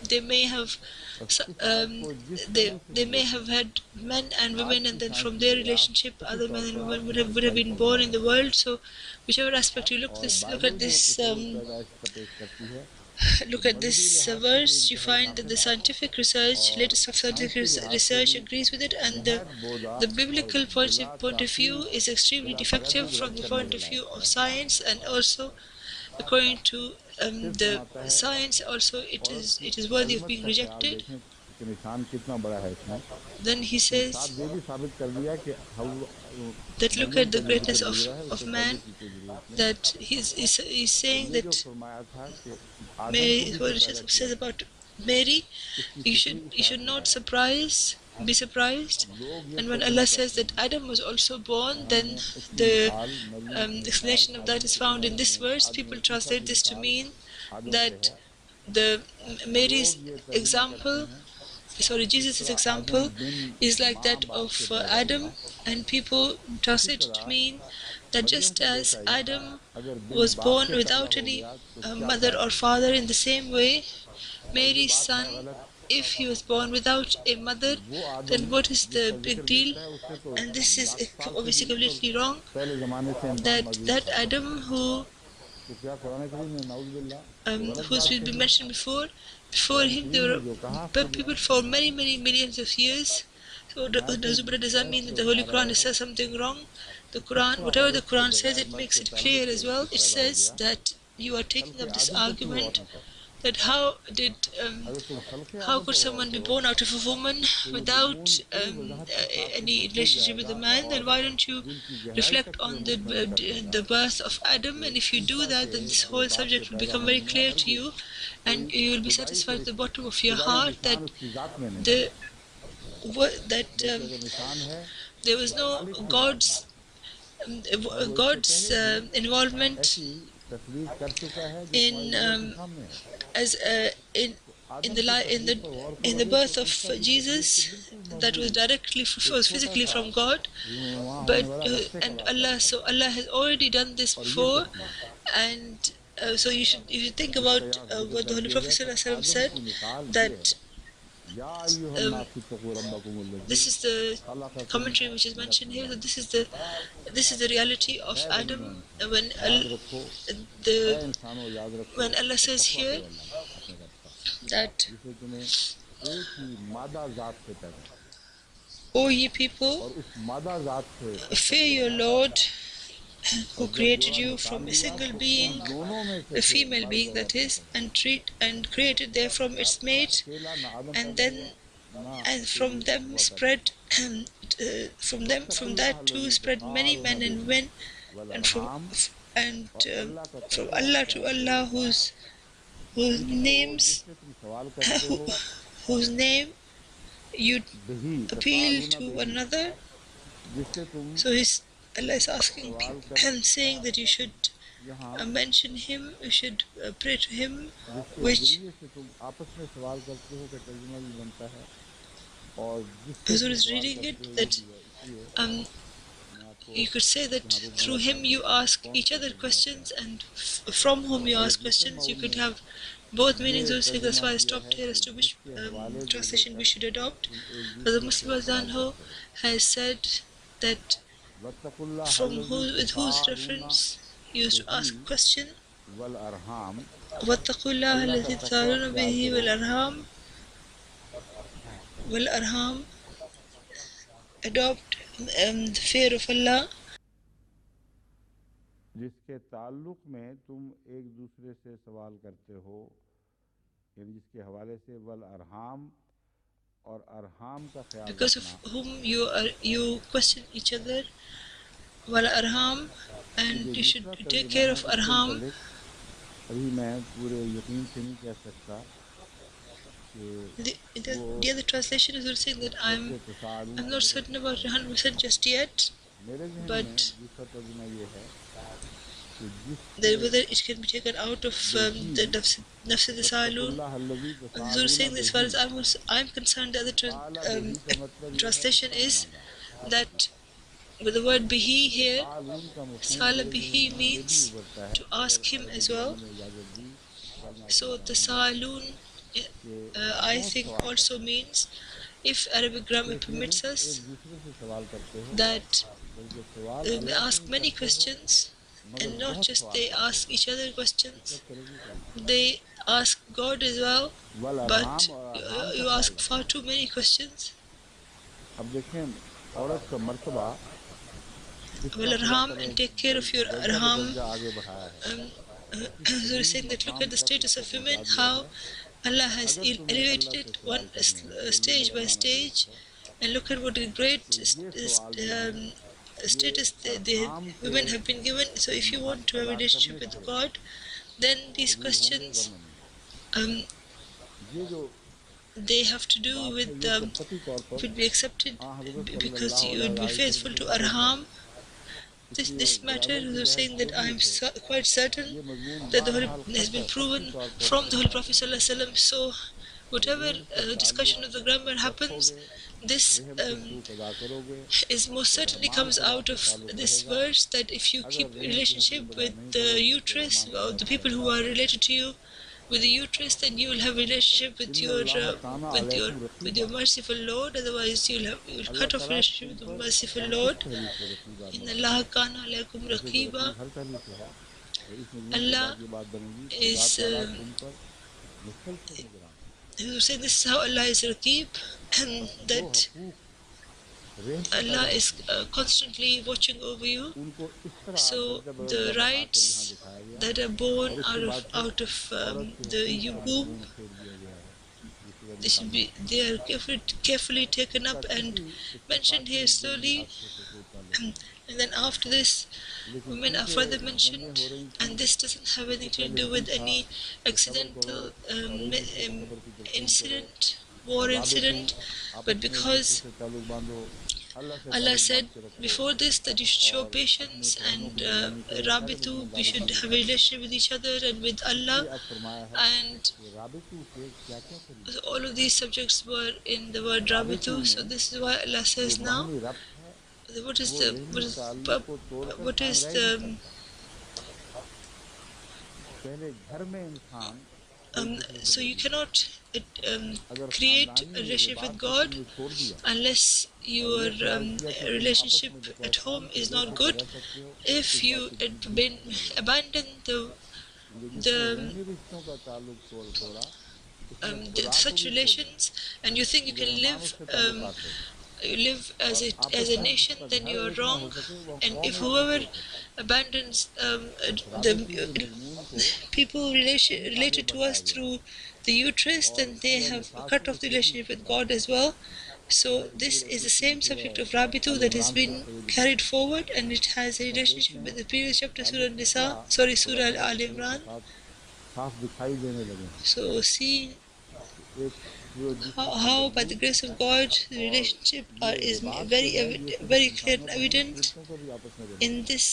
they may have बस so- इस आयत को जिस तरह से they भी may देखें have had men and आज women, की and then साइंस from की their दरियाफ्त relationship कतई other तौर men and पर women इसी would have राय been पर born in मुश्तमिल the है world. So whichever aspect you और look बाइबल at जो this तस्वुर पैदाइश का पेश करती है कि look at मजहबी this लिहाज से भी verse, you इंतहाई find that the नाकिस scientific research, और latest of scientific साइंसी लिहाज से research भी agrees with it, and नहायत the बोदार और biblical बिला point of view ताकीद is extremely बिला defective तरद्दुद from रद्द the करने point के of लायक view of है। science, and also according to फिर the फरमाता है science also औरत की it is worthy of Azmat being का ख्याल rejected. देखें कि निशान कितना बड़ा है इसमें। Then he उसने साथ says ये भी साबित कर दिया कि that look मरियम at का the जो greatness जिक्र गुजरा है of उससे तौबे man, की कोई जरूरत नहीं। that he's और saying ये जो that फरमाया था कि आदम को Mary, भी what तो पैदा it किया says गया, about Mary, इसकी फिक्री you should इशाअत में not है। be surprised. लोग ये And when Allah तर्जुमा says करते that हैं Adam was also कि born, हमने then उसकी the मिसाल मरियम की मिसाल explanation of that Adam is की found in this verse. Adam People Isa translate की this to मिसाल mean आदम से that है। the Mary's लोग ये तर्जुमा करते example, हैं sorry, जिस Jesus' तरह आदम example बिन is like माँ that बाप के of पैदा हुआ, Adam, and people उसी translate it to तरह mean that मरियम just का as बेटा ईसा Adam अगर बिन was बाप born से पैदा without हो any गया तो क्या mother खैर or है। father, in the same way और ये Mary's बात है son, गलत if he was born without a कि mother, वो आदम then what is the जिसका जिक्र big deal? मिलता है उससे तो And this is लाख साल से भी obviously ऊपर completely wrong. पहले ज़माने से इंसान That मौजूद that था। Adam तो क्या कुरान करीम में नाउज़ुबिल्लाह तो गलत who's बात been कही है। mentioned before Quran him, Karim there ने were जो कहा खुद people for many millions of years So does that mean that the Holy Quran says something wrong? The Quran, whatever the Quran says, it makes it clear as well. It says that you are taking up this argument that how could someone be born out of a woman without any relationship with a man? Then why don't you reflect on the birth of Adam? And if you do that, then this whole subject will become very clear to you, and you will be satisfied at the bottom of your heart that the that there was no God's involvement in as in the birth of Jesus, that was was physically from God, but and Allah. So Allah has already done this before, and so you should think about what the Holy Prophet ﷺ said, that this is the commentary which is mentioned here. So this is the reality of Adam the when Allah says here that, O ye people, fear your Lord who created you from a single being, a female being that is, and created therefrom its mate, and from them spread from that too spread many men and women, and from Allah to Allah whose name you appeal to one another. So Allah is asking people and saying that you should mention Him, you should pray to Him, which Huzur is reading it, that you could say that through him you ask each other questions, and from whom you ask questions. You could have both meanings also. That's why I stopped here as to which translation we should adopt. The Muslim Azanho has said that with whose reference you used to ask a question. وَاتَّقُوا اللَّهَ الَّذِي تَسَاءَلُونَ بِهِ وَالْأَرْحَامَ. Adopt the fear of Allah, जिसके ताल्लुक में तुम एक दूसरे से सवाल करते हो, यानी जिसके हवाले से वल अरहाम और अरहाम का ख्याल रखना, because of whom you question each other, wal arham, and you should take care of arham. अभी मैं पूरे यकीन से नहीं कह सकता. The other translation is saying that I'm not certain about 100% just yet, but whether it can be taken out of the Nafs al-Salun. Huzur is saying that as far as I'm concerned, the other translation is that with the word bihi here, Sala bihi means to ask him as well. So the Salun, I think, also means, if Arabic grammar permits us, that they ask many questions, and not just they ask each other questions, they ask God as well, but you ask far too many questions. Well, arham, and take care of your arham. So he's saying that look at the status of women, how Allah has elevated it one stage by stage, and look at what a great status the women have been given. So if you want to have a relationship with God, then these questions they have to do with would be accepted because you would be faithful to arham. This matter, they're saying that I'm quite certain that the Holy has been proven from the Holy Prophet ﷺ. So whatever discussion of the grammar happens, this is most certainly comes out of this verse, that if you keep a relationship with the uterus, or the people who are related to you with the uterus, then you will have a relationship with your merciful Lord. Otherwise you will cut off relationship with the merciful Lord. Inna Allah kana alaykum raqiba. Allah is you say this is how Allah is Raqib, and that Allah is constantly watching over you. उनको इस तरह So दर्जा the बदर्जा बढ़ाकर यहाँ rights दिखाया गया that are और born उसके बाद फिर out of औरत के the हुकूक का भी womb, मुंह फेर दिया गया है ये they सूरह should निसा में be they are carefully taken इसका up and किसी mentioned इत्तेफाक here नज़र slowly. लिहाज से कोई ताल्लुक नहीं And then after this, लेकिन women are चूंकि further जंगें mentioned, हो रही थी and this doesn't have इससे anything to पहले do हुक्म with था any कि सब्र करो accidental और एक दूसरे के सब्र की तलकीन करो incident, war और राबितू incident, आपस but में एक दूसरे because से ताल्लुक बांधो अल्लाह से Allah ताल्लुक said बांध के रखो before this that you should show और अपनी patience बहनों and की निगरानी करो सारे Rabitu, मुल्कों में we should राबितू have लिखा a है relationship with each other and with Allah, इसलिए अब फरमाया है and कि राबितू के क्या क्या so तरीके all of these subjects were in the word राबितू Rabitu. So में this is why Allah जो says now, बाहमी रब्त है what is वो the रहमी ताल्लुक को तोड़कर what कायम is रह ही नहीं the सकता पहले घर में इंसान एक दूसरे से so you लगी cannot अगर create खानदानी a relationship रिवाज with को God तुमने छोड़ दिया unless और your ये ख्याल किया कि तुम आपस relationship में जो at एहसान home से is not एक होकर good. रह सकते हो If इस बात you से तुम been दूर हो गए abandoned लेकिन जो the रहमी रिश्तों का ताल्लुक तोड़ा इसने खुदा को such भी छोड़ दिया relations, and you think you क्योंकि can रहमान उससे ताल्लुकात है live और as आपस a में nation, उसका then घर you are एक ना हो wrong. सके वह And कौम if एक कैसे whoever हो सकती abandons the राबितू के मजमून को people कहीं आगे related to बढ़ाया us गया through the uterus, और then they सूरह have निसा cut की off एक the यही relationship with इस्तफाद God है as well. So जैसे this सूरह is the दूसरी same subject of सूरह Rabitu all that is Imran been से लिखा carried forward, and it has a अब देखते relationship हैं with the previous chapter, Surah ताल्लुक किस Nisa, तरह sorry, खुदा Surah ताला Al के सलूक के Imran. साथ साफ दिखाई देने लगे हैं So see कि एक जो जिसम से how by बदबू the grace of God the और relationship ये is लिबास जो very है ये सिर्फ very clear and इंसानों को नहीं evident फरिश्तों को भी आपस में देना in चाहिए this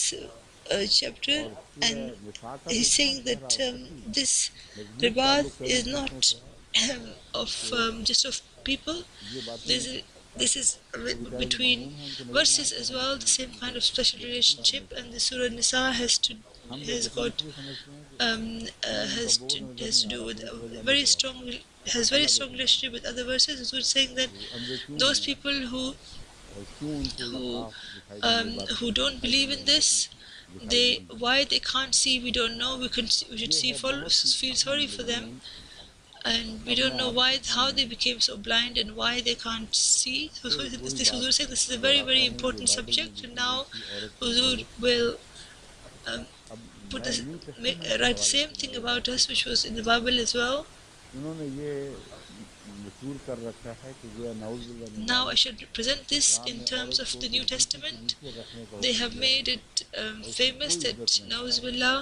chapter, और and सूरह निसा का जो he's इतना saying गहरा that और सच्ची this मजबूत ribath ताल्लुक कई is फरिश्तों not से है of कि just of people. ये बातें This is this is जो बेचारे जो between महरूम हैं उनको नजर ना आए verses तो as हम well, the उसमें same kind उनको of special बेवकूफ़ relationship, समझते and हैं the Surah Nisa हम has बेवकूफ़ got इसलिए समझते हैं कि हमें उनका बोझ नजर has नहीं to आ do रहा with कोई a तवज्जो नहीं very करवाता strong has very Allah strong देखने वाला relationship with other verses. So it's saying that कि वो अंधे क्यों those हैं people और क्यों उनको ये who साफ दिखाई देने वाली who बातें don't दिखाई believe देने in वाली बातें this, दिखाई they नहीं देती why they can't see, we don't know. We should ये see है बहुत ही feel अहम sorry for them, मजमून and we अब don't मैं know आपके why how सामने they became so blind and why they can't see. So फिर वही this बात Huzur said this is a very दोहराता very हूँ जो important बाइबल में subject, and लिखी गई now थी औरत के Huzur मुतालिक will um, अब put मैं this न्यू टेस्टामेंट के write the हवाले same से thing मैं about बात us करता which हूँ was in the Bible as well. उन्होंने ये मशहूर कर रखा है कि गोया नाउज़ुबिल्लाह मिन Now I ज़ालिक should present this Islam in ने terms औरत of को the New मजबूती से Testament. नीचे रखने का They हुक्म have दिया है made it और उसकी famous कोई that इज्जत नहीं है Nauzubillah,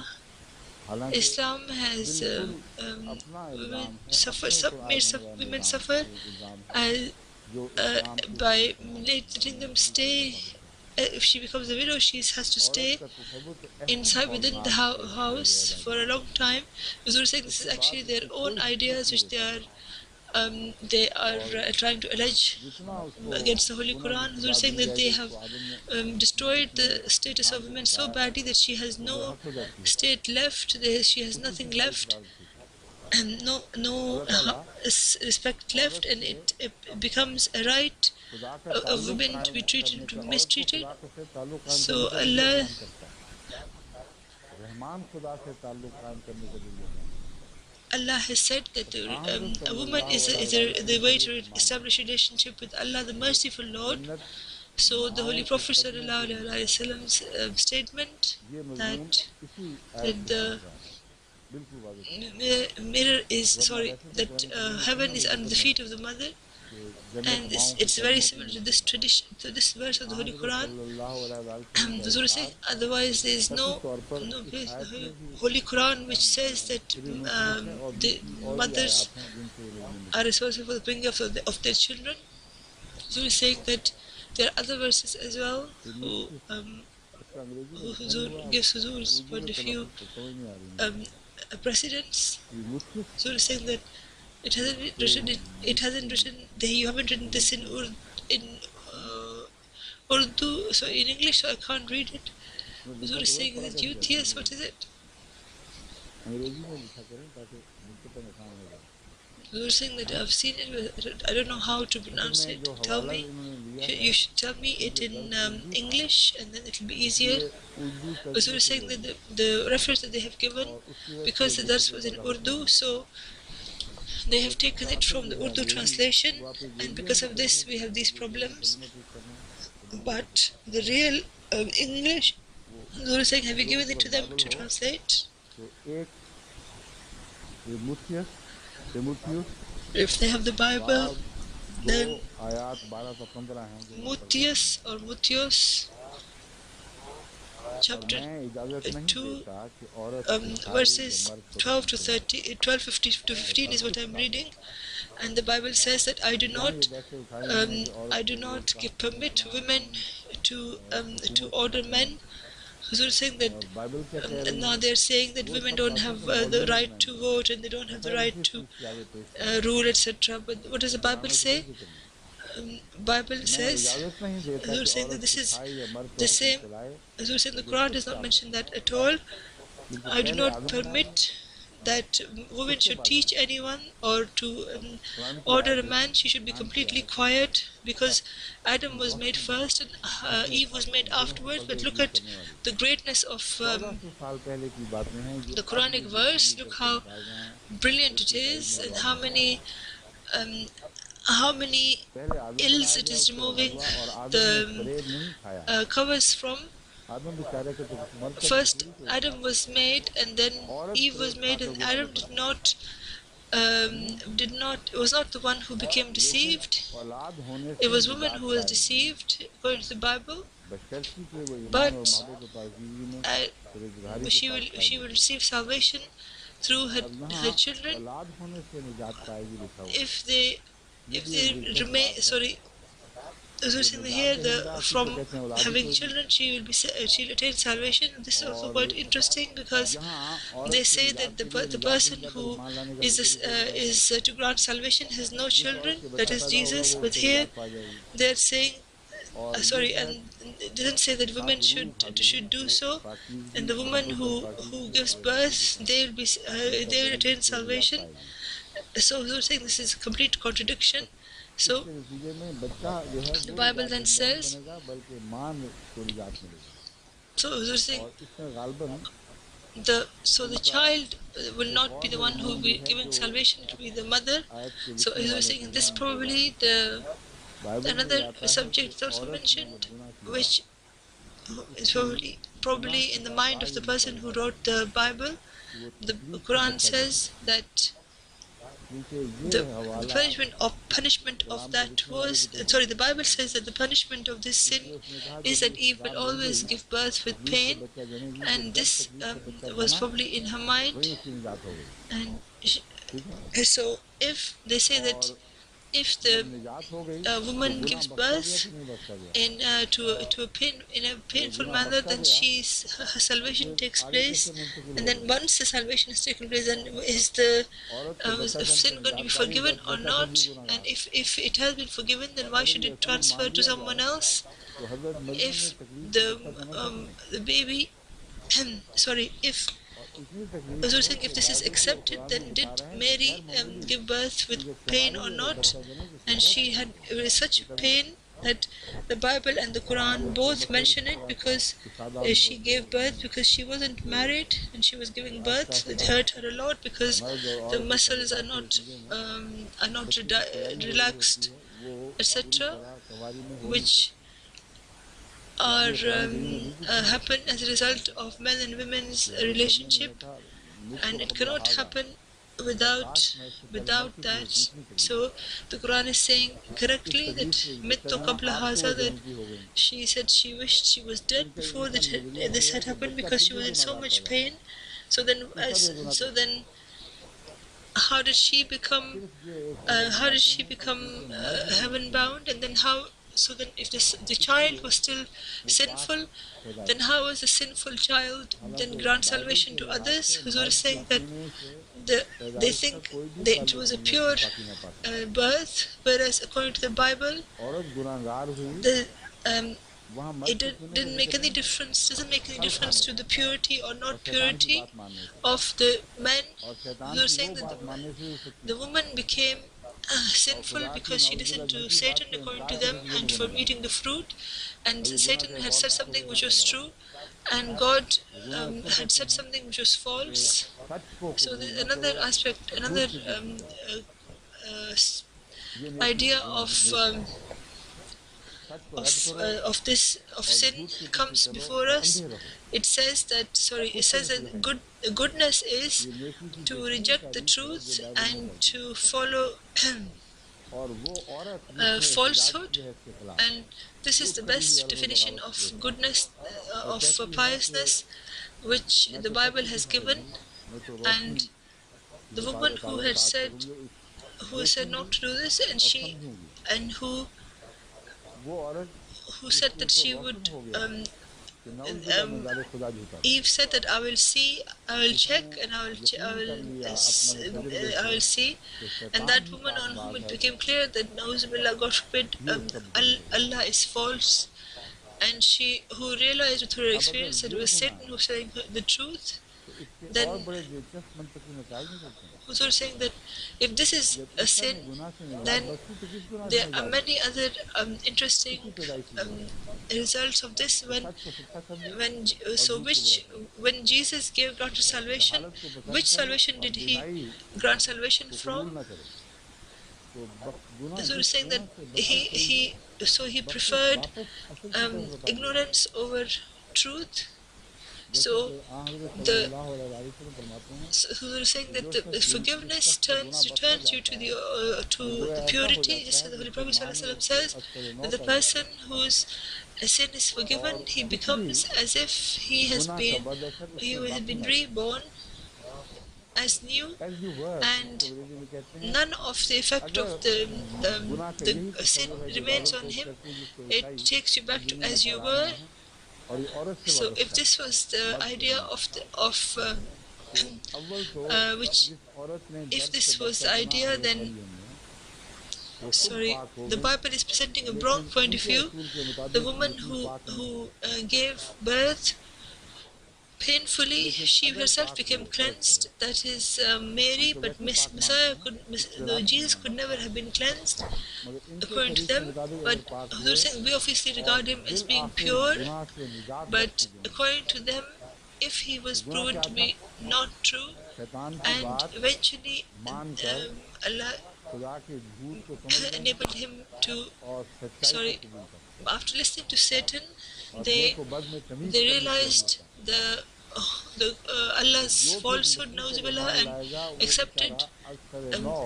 हालांकि Islam has बिल्कुल अपना women इल्ज़ाम है suffer, अपने ऊपर आयद made होने वाला women निज़ाम suffer ये इल्ज़ाम है uh, जो इस्लाम के by मुसलमानों के letting सामने them बिल्कुल stay. साबित है If she becomes a widow, she has to औरत stay का तसव्वुर तो ऐसा inside within the खौफनाक एक house जगह for a है long time. Huzur saying this is उसके बाद actually their उसकी own कोई हिफाजत ideas नहीं which दे सकता they are और trying to allege जितना उसको against the Holy गुनाह की Quran. Huzur सज़ा saying दी that they जाएगी have उसको आदम ने destroyed जिसने the status इंसान of को women so खुदाया badly that she has वो no बेहक हो जाती है state left. She has उसी से nothing सारी left, शरारत थी and no अल्लाह ताला respect left, औरत and से it becomes a right खुदा का of ताल्लुक women to कायम be treated, करने to का be औरत को mistreated. खुदा से ताल्लुक कायम करने So का जरिया Allah, बयान करता है रहमान खुदा से ताल्लुक कायम करने का जरिया बयान करता Allah has said that है आ हज़रत a woman सल्लल्लाहु is अलैहि the वसल्लम का way ये to फरमान है establish relationship with Allah, the कि merciful Lord. जन्नत So the Holy माओं के Prophet कदमों के नीचे है Wasallam's statement ये मजमून that इसी आयत that के the साथ है बिल्कुल वाज़ेह तौर mirror is पर वरना वैसे तो that कुरान करीम में heaven सुन्ना is under the मुतकदम feet of the mother, कि जन्नत and माओं के it's very कदमों के similar to नीचे this है tradition, to this verse of the uh Holy हज़रत Quran. सल्लल्लाहु अलैहि वसल्लम का The Surah saying Irshad otherwise there is कतई no तौर पर इस place आयत the में भी Holy Quran which says that फिर मुंसलिक है और the दूसरी और भी mothers आयत हैं जिनसे ये मजमून are निकलता है responsible for the bringing up of their children. So he's saying that there are other verses as well फिर who निश्चित इसका अंग्रेजी में who लिखा नहीं हुआ gives Huzur's उर्दू point में of view तलफ़ुज़ तो समझ नहीं आ रही मुझे precedence. ये मुस्लिक So he's saying that it hasn't से written it hasn't written you haven't written this in in Urdu, so in English, so I can't read it. इसमें Huzur लिखा is तो है saying पढ़ा that कैसे you जाता है yes, what is it? अंग्रेजी में लिखा करें ताकि मुझको तो आसान हो जाए Huzur is saying that I've seen it, but I don't know how to असल pronounce में जो it. Tell हवाला me. इन्होंने लिया You है should tell me it ये in दर्स उर्दू था English, and then it'll be easier. इसलिए उर्दू Huzur तर्जुमे is से saying ले that लिया the reference that they have given, और उसकी वजह से because the dars दिक्कतें was in पैदा होती Urdu, हैं so they तो have taken इसका it असर from जो the है Urdu अंग्रेजी translation, वो आप and अंग्रेजी because में of तर्जुमे this we have these तर्जुमे problems. पेश करना है But the real English, Zoro is saying, have you जो given it पर to them बाइबल to हो translate? तो एक तिमुथियस तिमुथियुस If they have the Bible, बाब 2 then आयात 12 से 15 हैं जो मैं पढ़ देता हूँ Mutius or Mutios, और chapter मैं इजाज़त नहीं 2, देता कि औरत सिखाए या verses मर्द को 12 to सिखाए 30, 12, 50 to 15 is what I'm reading, and the Bible says that यहाँ ये वैसे उठाए नहीं है कि औरत I do को वो not उसका give अपना permit women to हुकूमत order करते हैं men. Huzur is saying that और बाइबल क्या कह रही now है they're saying that वो women सब don't बातें have तो the मौलवी right नहीं to है vote and they don't मैं have the खैर right इसी to चीज़ के आगे पेश कर रहा हूँ rule, etc. But what does the Bible Quran में तो कोई say? जिक्र नहीं Bible मैं says, इजाज़त नहीं देता Huzur कि is saying that औरत this is सिखाए या मर्द को the हुक्म same. चलाए Huzur is saying the लेकिन Quran कुछ does not साल mention that at all. क्योंकि I do पहले not आदम बनाए permit that women उसके should बाद teach हवा anyone or to अब कुरान की order आयत a देखें man. She should be ईमान की completely आयत है quiet because Adam इसमें was बहुत made सी first and इसमें Eve was made दिलों से afterwards. पर्दे But look दूर at करने वाली the greatness of 1400 साल पहले की बातें हैं जो the अब Quranic ये verse. गुफ्तगू Look करके how निकाल रहे हैं brilliant it उसकी तारीफ is में and जवाब नहीं दे रहे um, how many पहले आदम ills बनाया it गया is उसके बाद removing हवा और आदम ने the फरेब नहीं खाया covers from. आदम बेचारे को तो मर्द का जिक्र First ही कोई नहीं Adam was made and then औरत Eve was फरेब खा made, कर and गुनाह में Adam पड़ did गई not was not the one who became लेकिन deceived. औलाद होने It से was woman निजात who was पाएगी deceived according to the Bible, बशर्ती के वो ईमान और but मोहब्बत और पाकीज़गी में uh, परहेज़गारी के she साथ will कायम she will रहेगी receive salvation through अब her यहाँ children औलाद होने से निजात पाएगी लिखा हुआ if they है ये if भी they एक दिलचस्प remain बात है sorry. As we're कि saying निजात here, दहिंदा किसे from कहते हैं औलादी having को भी children, she'll attain salvation. This is also और quite interesting because यहाँ they औरत के say निजात that के लिए the निजात person दहिंदा पर who ईमान लाने का is जिक्र भी कई जगह आता है to grant salvation has no जिस औरत children. के That बच्चा is पैदा होगा Jesus. वो But उससे here निजात पा जाएगी they're saying और ये sorry, शायद and it didn't say that women खास रूह हाजिर should do कि so. पाकीज़गी And the woman मोहब्बत और who पाकीज़गी gives और परहेज़गारी के birth, साथ बच्चा they will जन्म attain से निजात salvation. पाएगी So we're saying this is a complete contradiction. So इसके नतीजे में बच्चा जो है the वो Bible निजात then दहिंदा नहीं says. बनेगा बल्कि माँ को निजात मिलेगी So we're saying और इसमें गालबन the उनका child will एक not be और the one who will मजमून भी be है giving जो salvation. It will be the mother. आयत के So लिखने as we're वाले saying, को this ध्यान देगा probably the बाइबल में ये another आता है कि subject is also औरत ने जब mentioned, गुनाह किया which तो is उसकी गुनाह probably की in the सज़ा mind of ये the person मुकर्रर who है wrote the Bible. कि वो The तकलीफ से Quran बच्चा जन्मे says that क्योंकि ये the हवाला punishment of कलाम के that लिखने वाले की was तरफ sorry. से The Bible says that the punishment of this sin इसलिए उसने कहा is जब ये that Eve सज़ा will मिल always गई give birth with तकलीफ से pain, बच्चा जनेगी तो and जब this तकलीफ से बच्चा was जना probably in her mind. वहीं उसकी निजात हो गई And ठीक है so if they say that और if जब the निजात हो गई तो woman गुनाह gives बख्शा गया birth कि नहीं बख्शा गया in to a pain in a अगर painful गुनाह manner, बख्शा then गया her तो salvation फिर takes आगे place. कैसे मुंतकिल And then होगा once the salvation has taken place, then is the औरत को बच्चा जन्म sin कर going to be निजात पा रही forgiven or बच्चा फिर भी not? And गुनाहगार if it has been forgiven, then और why अगर should ये it असूल transfer मान to लिया someone जाए else? तो हजरत मरियम ने If तकलीफ से the बच्चा जन्म था कि नहीं the baby sorry, if और इतनी तकलीफ as I was है saying, if कि this is बाइबल के और accepted, कुरान में then बता did रहे हैं कि Mary गैर मामूली give birth कि with जब pain शुमारी or अगर not? बच्चा जने तो And बहुत she had such बेहतर है pain that the Bible and the Quran उसका both मतलब mention इसी it तरह था because कि सादात she बहुत gave birth because she wasn't तो married and she was giving आहिस्ता birth. It आहिस्ता hurt her a lot because मर्द और the औरत के muscles तल्लुकात की चीज़ों में are not बच्चे की तैयारी हो रही होती relaxed, है वो पूरी etc., तरह कंवारी में हो नहीं which सकती are इसलिए कुरान करीम में बिल्कुल ठीक है happen as a result of men and women's कि हज़रत मरियम ने relationship, कहा मुझको and it कबल cannot हाजा happen काश without मैं इससे पहले मरती तो मुझे that. इतनी तकलीफ So the Quran is saying इस correctly तकलीफ that से बच्चा mittu जाना qabla आपको haza, वजह that उनकी हो गई she said she wished she was तो dead इनका before इनका नजरिया ये this है had कि happened बच्चा because फिर she भी was in so गुनाहगार much पैदा pain. होगा So then उसका भी गुनाह so करेगा then how did she become सिर्फ ये एक सबक दिखाते हैं कि चूंकि मर्द भी heaven इंसान bound, and then how? So then, if the child इसलिए was still वो पाक sinful, पैदा then था how was the sinful child then हालांकि grant बाइबल salvation के to लिहाज others? से Huzur is मर्द के saying that अपने से they पैदाइश का think कोई भी that it ताल्लुक was a नहीं है pure कि पाकी ना पा सके birth, whereas according to the Bible, औरत गुनाहगार हुई the um, वहाँ it मर्द के छूने से didn't make लेकर any नहीं difference. Doesn't make any फल difference खाने to से the purity or और not शैतान की purity बात मानने से of the men. और शैतान Huzur is की वो saying that बात मानने से उससे the चूकी woman became और sinful खुदा की because she नाउजुबिल्लाह listened to झूठी बात Satan से according इनकार to them करने से ये भी and from गुनाहगार eating the है fruit, and और ये गुनाह Satan का एक had और said बात something को which was पैदा true होगा and God ये गुनाह इसको had कहते said हैं something which was कि false. सच को So कबूल न another करो aspect, और another झूठ के पीछे जाओ uh, ये नेकी idea है जो of नेक है of sin comes before us, it says that goodness is to reject the truth and to follow falsehood, and this is the best definition of goodness, of piousness, which the Bible has given. And the woman who said not to do this, and who said that she would Eve said that I will see, I will check, and I will see. And that woman on whom it became clear that Nauzubillah, God forbid, Allah is false, and who realized with her experience that it was Satan who was telling her the truth, then who's sort of saying that if this is a sin, then there are many other interesting results of this. When Jesus gave granted salvation, which salvation did he grant salvation from? So he's saying that he preferred ignorance over truth. So he's saying that the forgiveness returns you to the purity, just as the Holy Prophet ﷺ says that the person whose sin is forgiven, he becomes as if he has been reborn as new, and none of the effect of the sin remains on him. It takes you back to as you were. So if this was the idea if this was the idea, then the Bible is presenting a wrong point of view. The woman who gave birth painfully, she herself became cleansed. That is Mary, but Jesus could never have been cleansed, according to them. But we obviously regard him as being pure. But according to them, if he was proven to be not true, and eventually Allah enabled him to, after listening to Satan, they realized Allah's falsehood, Nauzubillah, and accepted.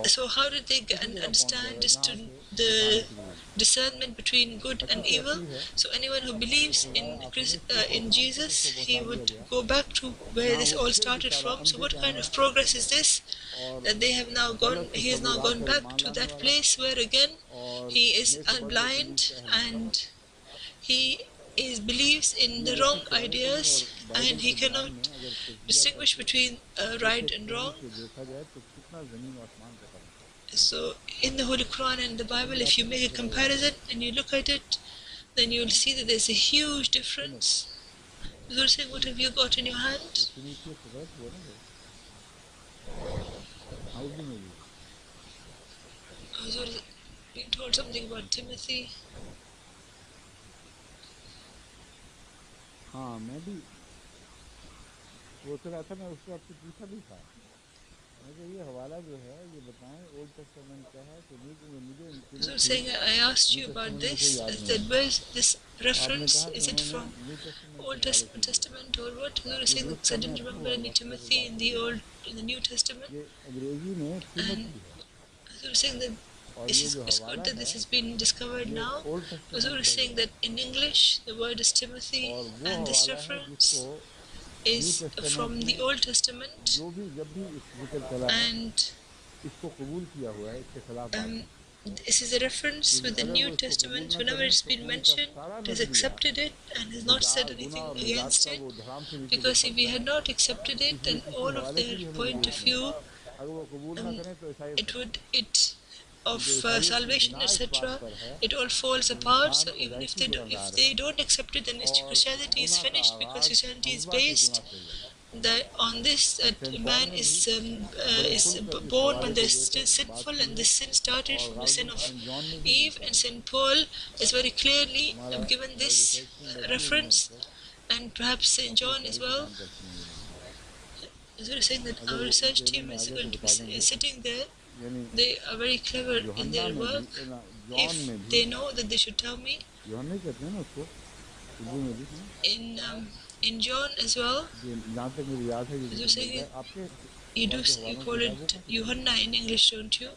So how did they understand the discernment between good and evil? So anyone who believes in Jesus, he would go back to where this all started from. So what kind of progress is this? That he has now gone back to that place where again he is blind, and he believes in the wrong ideas, and he cannot distinguish between right and wrong. So in the Holy Quran and the Bible, if you make a comparison and you look at it, then you will see that there's a huge difference. You're saying, what have you got in your hand? I was being told something about Timothy. हाँ मैं भी सोच रहा था, मैं उसको आपसे पूछा भी था, मैं ये हवाला जो है ये बताएं ओल्ड टेस्टामेंट क्या है, तो मुझे So saying, I asked you about this, that where is this reference? Is it from Old Testament or what? So you're saying that I didn't remember any Timothy in the New Testament. And so you're saying that it's good that this has been discovered now. So you're saying that in English the word is Timothy, and this reference is from the Old Testament, and this is a reference with the New Testament. Whenever it's been mentioned, it has accepted it and has not said anything against it, because if we had not accepted it, then all of their point of view, of salvation, etc., it all falls apart. So even if they don't accept it, then Christianity is finished, because Christianity is based on this, that man is born when they're still sinful, and this sin started from the sin of Eve, and St. Paul is very clearly given this reference, and perhaps St. John as well. So we're saying that our research team is going to be sitting there. They are very clever in their work. If they know, that they should tell me. यूहन्ना ही कहते हैं ना उसको उर्दू में भी ना। In John as well, जहाँ तक मुझे याद है ये as you're जिक्र मिल रहा saying, है आपके you सवाल do के you हवालों call की किताब वो it कौन सी किताब Yohanna in English, don't you?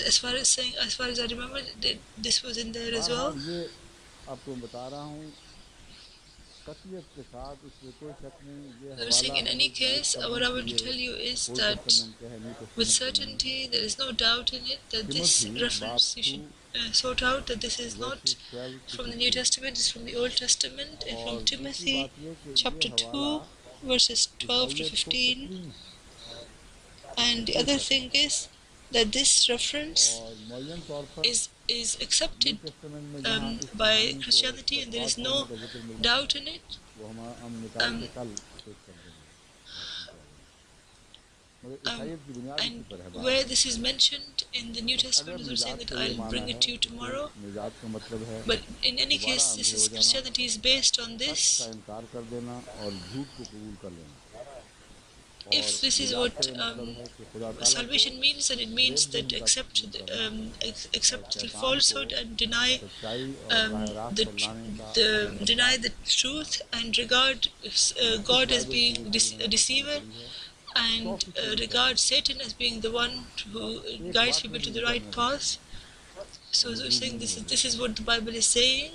As far as saying, as far as I remember, this was in there as well. बहरहाल ये आपको बता रहा हूँ कतियत के साथ इसमें कोई शक नहीं ये I was saying, हवाला in हम any यूज़ case, कर what दें I कि want to ये tell you is old that testament का है न्यू with टेस्टामेंट का नहीं है। certainty, there is no doubt in it that this Timothy बाप reference you 2 should sort out that this is not versus 12 to from the New 15 Testament, it's from the Old Testament, and from और दूसरी Timothy बात ये कि ये chapter हवाला 2, verses 12 to ईसाइयत को 15. तस्लीम And the कोई other शक thing is that this नहीं reference और मुअय्यन तौर पर is न्यू accepted टेस्टामेंट में जहाँ इस by कहानी को Christianity, and there is बर्बाद no करने का जिक्र मिल रहा है doubt in it. वो हम निकाल के Um, कल पेश कर देंगे बात निकल देंगे मगर um, ईसाइयत की बुनियाद इसी and पर है where बहरहाल। this is mentioned in the New बस Testament, अगर as I'm saying निजात that का ये I'll माना bring it है to you तो फिर tomorrow. निजात का मतलब है But in any दोबारा case, this अंधे हो is जाना Christianity is based on सच का this. इनकार कर देना और झूठ को कबूल कर लेना और If this is निजात का what ये मतलब है कि खुदा ताला को salvation means, then it जेब means जहन that तक नहीं करना और accept the शैतान को falsehood and deny सच्चाई और राह रास्त पर लाने का अपने deny मकसद the truth and regard इस God as बाइबल की being जो पूरी a मैंने आपको deceiver, पढ़ी है and 100% सच regard है Satan as being the one who बस एक guides बात में people to भी the इनकार right न करें path. और So वो we're झूठ saying नहीं हो this is जाएगा। what the Bible is saying.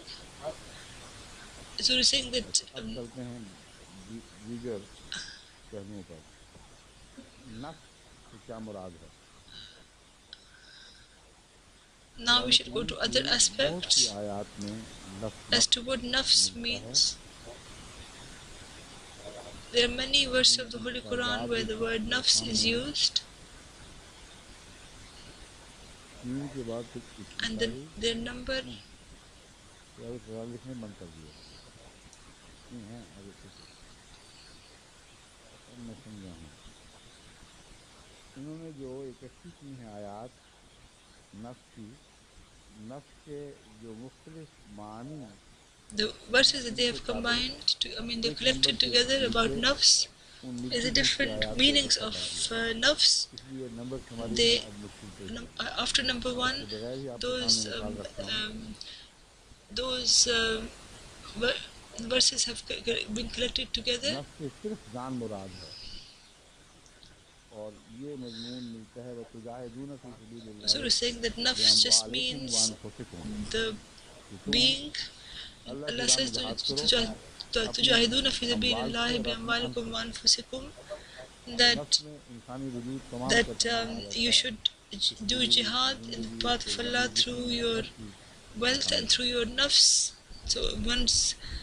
So we're saying that अच्छा अब चलते हैं दीगर पहलुओं पर नफ्स से क्या मुराद है now we Quran should go Karim to की other बहुत सी aspects आयत में लफ्ज़ as नफ्स to what nafs मिलता है means. There are many verses of the जिनकी Holy Quran तादाद where the कुछ word nafs is सामने used, 3 के बाद कुछ and इक्कीस their number. ना तो आगे कुरान लिखने बंद कर दिया नहीं है आगे कुछ अब मैं समझा हूँ इन्होंने जो इकट्ठी की हैं आयत नफ्स की नफ्स के जो मुख्तलिफ मानी The हैं verses that they उनके have ताल्लुक combined, they've एक नंबर collected के together about नीचे nafs. उन Is the मिल्की गंज की different आयत को meanings इकट्ठा of कर दिया nafs. इसलिए नंबर शुमारी में They अब मुश्किल पेश है after number मैं इसके one, बगैर ही आपके सामने those निकाल रखता हूँ those verses have been collected together. नफ्स से सिर्फ जान मुराद है और ये मजमून मिलता है वतुजाहिदून फी So सबीलिल्लाह we're saying that nafs just बिअम्वालिकुम व means अनफुसिकुम the कि तुम being. अल्लाह की Allah राह में says जहाद करो अपने تجاهدون في سبيل अमवाल से الله और अपने अनफ بأموالكم से وأنفسكم, और नफ्स that में इंसानी वजूद तमाम का तमाम आ जाता you है should do इसलिए jihad in the ज़िंदगी path of Allah क़ुर्बानी through जिस्म your हर चीज़ wealth शामिल and through your nafs. So one's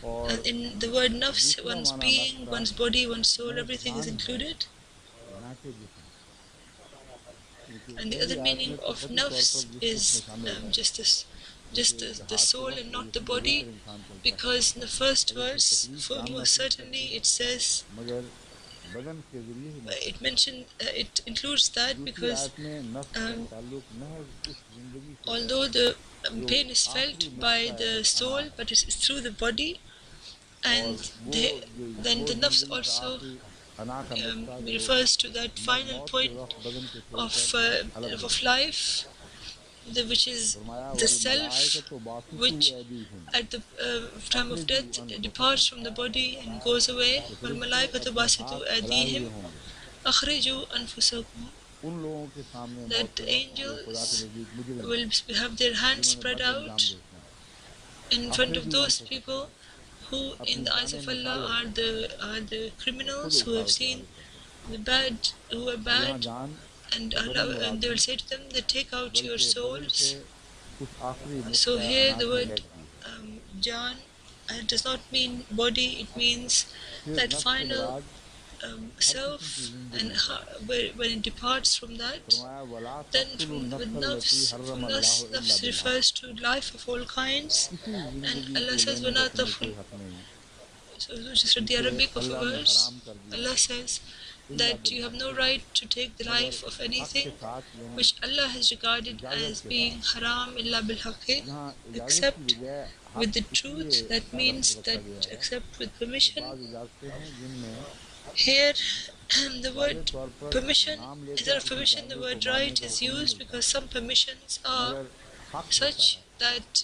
और in the word nafs, दूसरा one's माना नफ्स being, का one's body, one's soul, महज everything is जान है included. ना कि जिस्म क्योंकि And the पहली other आयत meaning में तो of कतई तौर पर nafs जिस्म इसमें is शामिल है just this, just क्योंकि the जहाद के soul and वक्त not the जिस्म को लेकर body, इंसान चलता है because in the first अगर कोई verse, तकलीफ for जान most महसूस करती certainly है it says, मगर बदन के ज़रिए ही महसूस it करती mentioned it includes है that दूसरी because आयत में नफ्स का um, ताल्लुक महज उस ज़िंदगी से है although the जो pain is आखिरी felt by नुक्ता the अना soul, है but it's through the body, और and वो then वो the nafs ज़िंदगी का also आखिरी अना का नुक्ता जो refers to that final मौत के point वक्त बदन को छोड़कर अलग हो of जाता है life, which is फरमाया the वल self, मलाइकतु बासितू which ऐदीहिम at the time of अखरिजू death अनफुसकुम departs from the body and goes away. कि फरिश्ते وَالْمَلَائِكَةُ अपने हाथ بَاسِطُو फैलाए हुए أَيْدِيهِمْ होंगे أَخْرِجُوا أَنفُسَكُمْ. उन लोगों के सामने मौत That के वक्त जो खुदा के angels नज़दीक मुजरिम will हैं have their hands जिन्होंने spread बद अंजाम out देखना है in front of अखरिजू those अनफुसकुम people who in अपनी the eyes जानें of Allah निकालो are the और खुद criminals who have उठाओ के seen हाजिर कर दो the bad, who are और यहाँ bad, जान and या बदन Allah, Murad and they will नहीं say to them that take out your बल्कि बदन से souls. उस आखिरी So नुक्ता here अना the की word हैद की है Jan does not mean body, it means फिर that नफ्स से final मुराद हर किस्म की self, and ज़िंदगी है when it departs from that, फरमाया वला then तक़्तुलुन with नफ्स अल्लती nafs, हर्रम from अल्लाहु इल्ला nafs बिल हक़ refers to life of all kinds, किसी and ज़िंदगी Allah को says, लेने का وَلَا तुम्हें تَفْرُ. कोई हक़ नहीं So just read the इसे Arabic of a अल्लाह ने verse. हराम कर दिया Allah है says इल्ला that बिल you have हक़ no right to take the मगर life of हक़ के anything साथ यानी which Allah has regarded इजाज़त as के being साथ haram illa bil haqqi, यहाँ इजाज़त की except बजाय हक़ with the इसलिए truth. That लफ्ज़ means रखा that गया है except with कि permission. बाज़ इजाज़तें हैं जिनमें Here, the वाज़ेह word तौर पर permission, नाम instead लेकर of किसी permission, the जानवर को word मारने right का is हुक्म नहीं used मिलता because some permissions are मगर हक़ होता such है that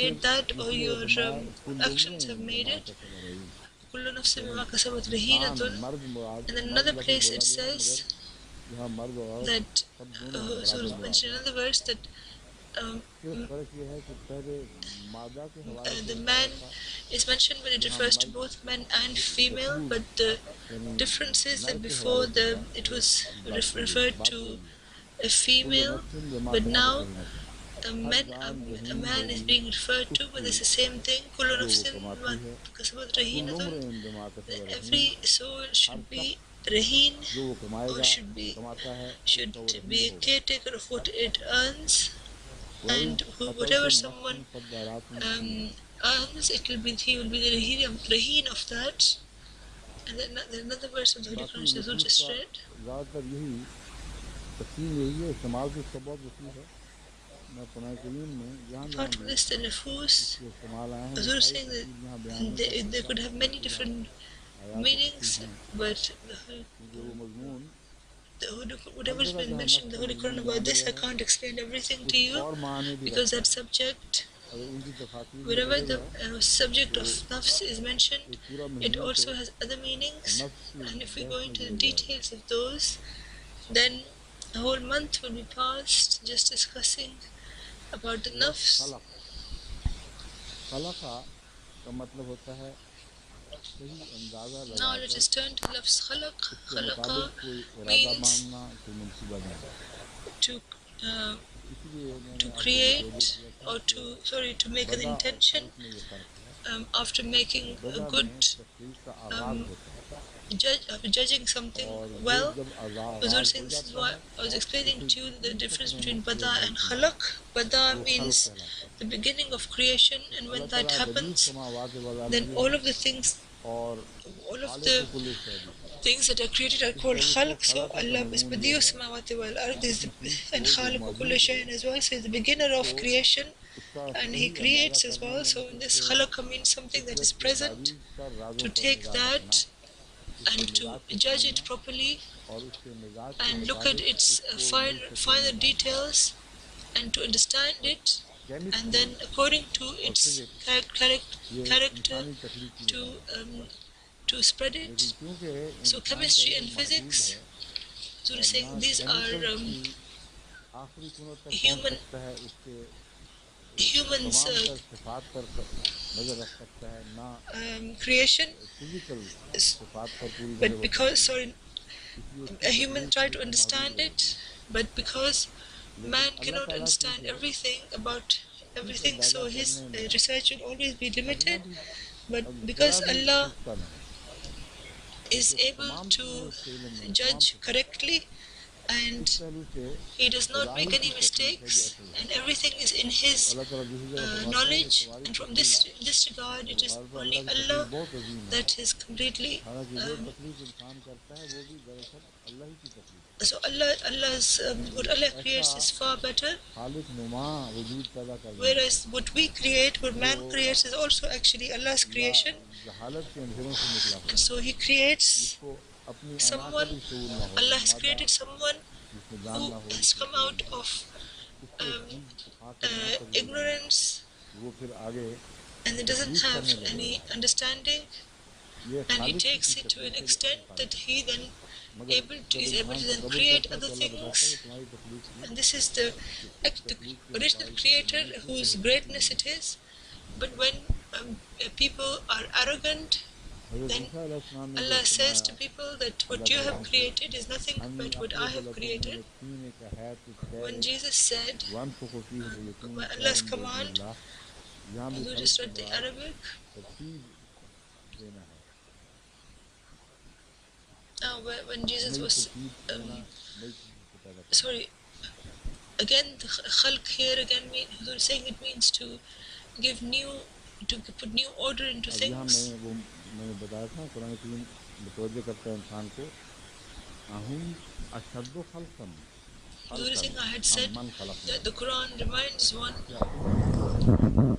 made that or your actions have made it. كل نفس بما كسبت رهينة. And in another place it says that, so it's mentioned in another verse that the man is mentioned when it refers to both men and female, but the difference is that before it was referred to a female, but now a man is being referred to, but it's the same thing. كل نفس ما كسبت رهينة. Every soul should be rahin, or should be a caretaker of what it earns, and whatever someone earns, he will be the rahin of that. And then another verse of the Holy Quran which I just read. Apart from this, the nufus, Azur is saying that they could have many different meanings, but whatever has been mentioned in the Holy Quran about this, I can't explain everything to you, because that subject, wherever the subject of nafs is mentioned, it also has other meanings, and if we go into the details of those, then a whole month will be passed just discussing about the nafs. Now let us turn to lafz khalaq. Khalaqa means to create, or to make an intention after making a good judging something well. Huzur says, this is why I was explaining to you the difference between bada and khalaq. Bada means the beginning of creation, and when that happens, then all of the things that are created are called khalq. So Allah is badi'u samawati wal ard, and khaliqu kulli shay'in as well. So he's the beginner of creation, and he creates as well. So in this khalaq means something that is present, to take that and to judge it properly and look at its finer details and to understand it, and then according to its character to spread it. So chemistry and physics, so to say, these are humans creation, but because a human try to understand it, but because man cannot understand everything about everything, so his research will always be limited. But because Allah is able to judge correctly, and he does not make any mistakes, and everything is in his knowledge, and from this regard it is only Allah that is completely so Allah's what Allah creates is far better, whereas what we create, what man creates, is also actually Allah's creation. And so he creates someone, Allah has created someone who has come out of ignorance, and it doesn't have any understanding, and he takes it to an extent that he then is able to then create other things. And this is the original creator whose greatness it is. But when people are arrogant, then Allah says to people that what you have created is nothing but what I have created. When Jesus said, by Allah's command, you just read the Arabic. When Jesus was, again the khalq here again means, saying it means to give to put new order into things. Saying I had said that the Quran reminds one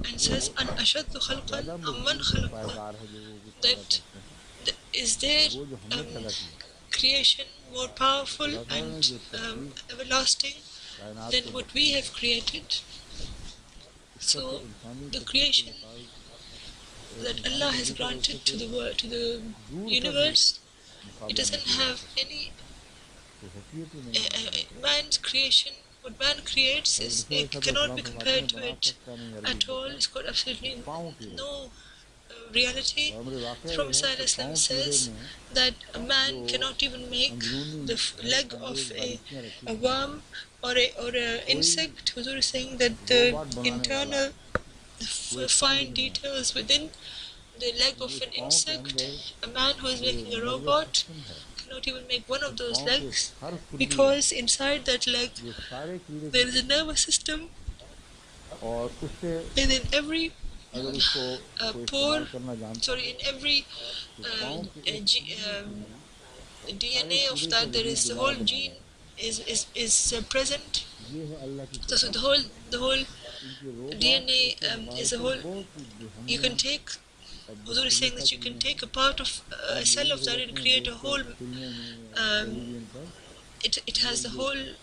and says, An ashaddu khalqan amman khalaqahu, that is there creation more powerful and everlasting than what we have created. So the creation that Allah has granted to the world, to the universe, it doesn't have any man's creation. What man creates is it cannot be compared to it at all. It's got absolutely no reality. The Prophet ﷺ says that a man cannot even make the leg of a worm or a insect. Huzur is saying that the internal fine details within the leg of an insect, a man who is making a robot cannot even make one of those legs, because inside that leg there is a nervous system, and in every in every DNA of that, there is the whole gene is present. So the whole DNA is a whole. You can take. Huzur is saying that you can take a part of a cell of that and create a whole. It has the whole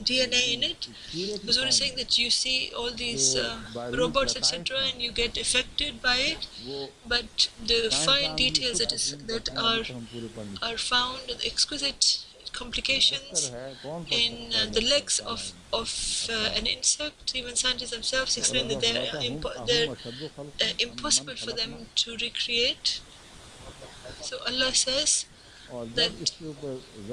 DNA in it. Huzur is saying that you see all these robots, etc., and you get affected by it, but the fine details that are found, the exquisite complications in the legs of an insect. Even scientists themselves explain that they're impossible for them to recreate. So Allah says that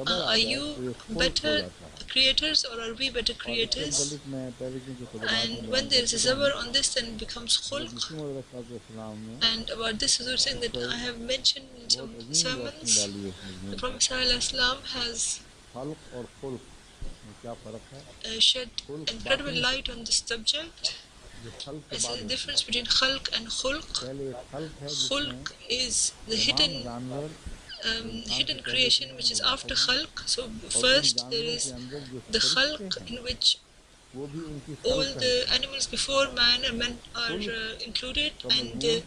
are you better creators or are we better creators? And when there is a zabar on this, then it becomes khulq. And about this, Huzur saying that I have mentioned in some sermons, the Prophet ﷺ has shed incredible light on this subject. There's a difference between khalq and khulq. Khulq is the hidden creation which is after khalq. So first there is the khalq, in which all the animals before man are included, and the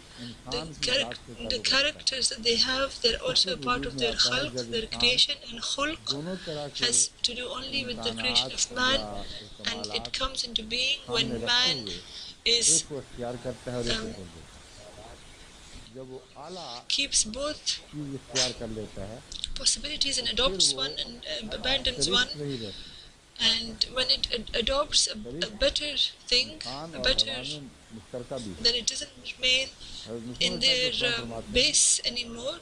characters that they have, they're also a part of their khalq, their creation. And khulq has to do only with the creation of man, and it comes into being when man is keeps both possibilities and adopts one and abandons one. And when it adopts a better thing, then it doesn't remain in their base anymore.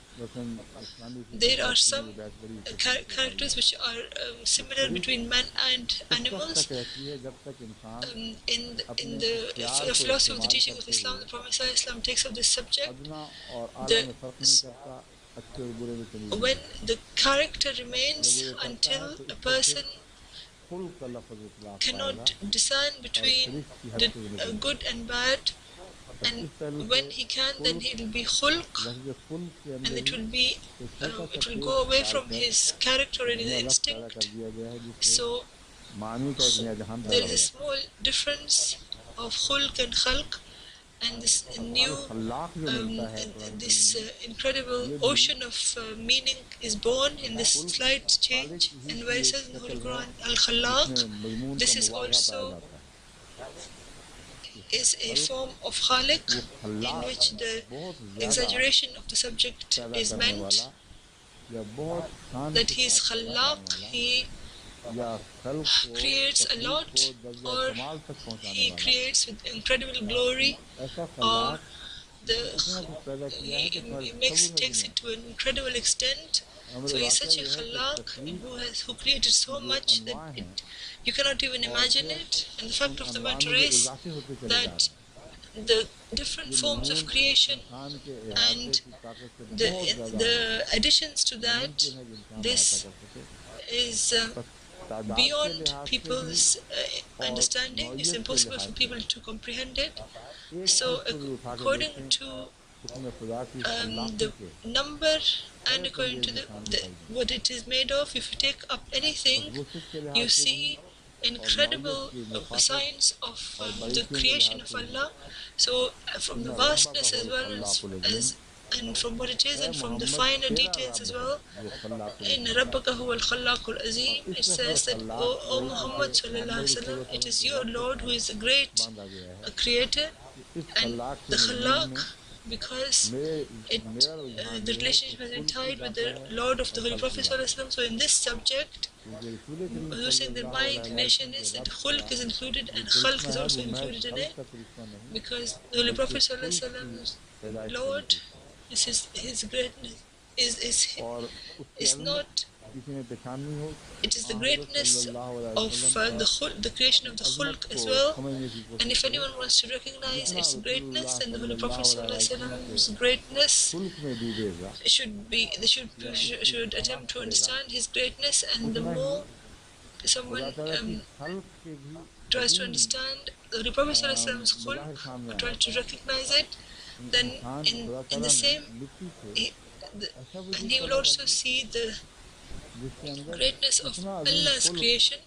There are some characters which are similar between man and animals. In the philosophy of the teaching of Islam, the Prophet ﷺ takes up this subject. When the character remains until a person cannot discern between the good and bad, and when he can, then he will be khulq, and it will go away from his character and his instinct. So there is a small difference of khulq and khalq, and this new incredible ocean of meaning is born in this slight change. And where it says in the Holy Quran, Al-Khallaq, this is also is a form of Khaliq, in which the exaggeration of the subject is meant, that he is Khallaq, he creates a lot, or he creates with incredible glory, or he takes it to an incredible extent. So he's such a Khallaq who created so much that you cannot even imagine it. And the fact of the matter is that the different forms of creation and the additions to that, this is beyond people's understanding. It's impossible for people to comprehend it. So according to the number and according to what it is made of, if you take up anything, you see incredible signs of the creation of Allah. So from the vastness as well as and from what it is, and from the finer details as well. In Rabbaka huwa al-Khallaqul Azim, it says that, O Muhammad sallallahu alaihi wasallam, it is your Lord who is the great creator. And the Khallaq because मेरा रुझान the ये है कि relationship has been खुल्क की tied with बातें the हैं Lord of the और Holy खल्क की Prophet बातें ﷺ. So in this subject, क्योंकि रसूल करीम I was saying that my सल्लल्लाहु अलैहि inclination वसल्लम is जो that रब्त khulq किया is included जो and khalq करिश्मा is है also वो महज included in खल्क it, का करिश्मा नहीं because the Holy बल्कि Prophet खुल्क की ﷺ, पैदाइश का भी Lord, करिश्मा his greatness और उसकी is अजमत not. किसी ने पहचाननी हो It is the आ हज़रत greatness सल्लल्लाहु अलैहि of वसल्लम the creation की of the अजमत khulq को as well. समझने की And कोशिश if करे anyone wants to recognize जितना its greatness, रसूलुल्लाह then the Holy Prophet सल्लल्लाहु अलैहि वसल्लम के ﷺ's greatness खुल्क में डूबेगा they या उसकी should attempt शनाख्त to करेगा understand his greatness, and the उतना ही more खुदा someone ताला की खल्क के भी tries to Azeem understand the Prophet ﷺ's Mazahir khulq, सामने or tries आएंगे to recognize it, then इंसान खुदा in the ताला ने same मिट्टी से he, ऐसा and वजूद he will पैदा कर also दिया see the जिसके अंदर greatness of इतना अजीम Allah's खुल्क creation.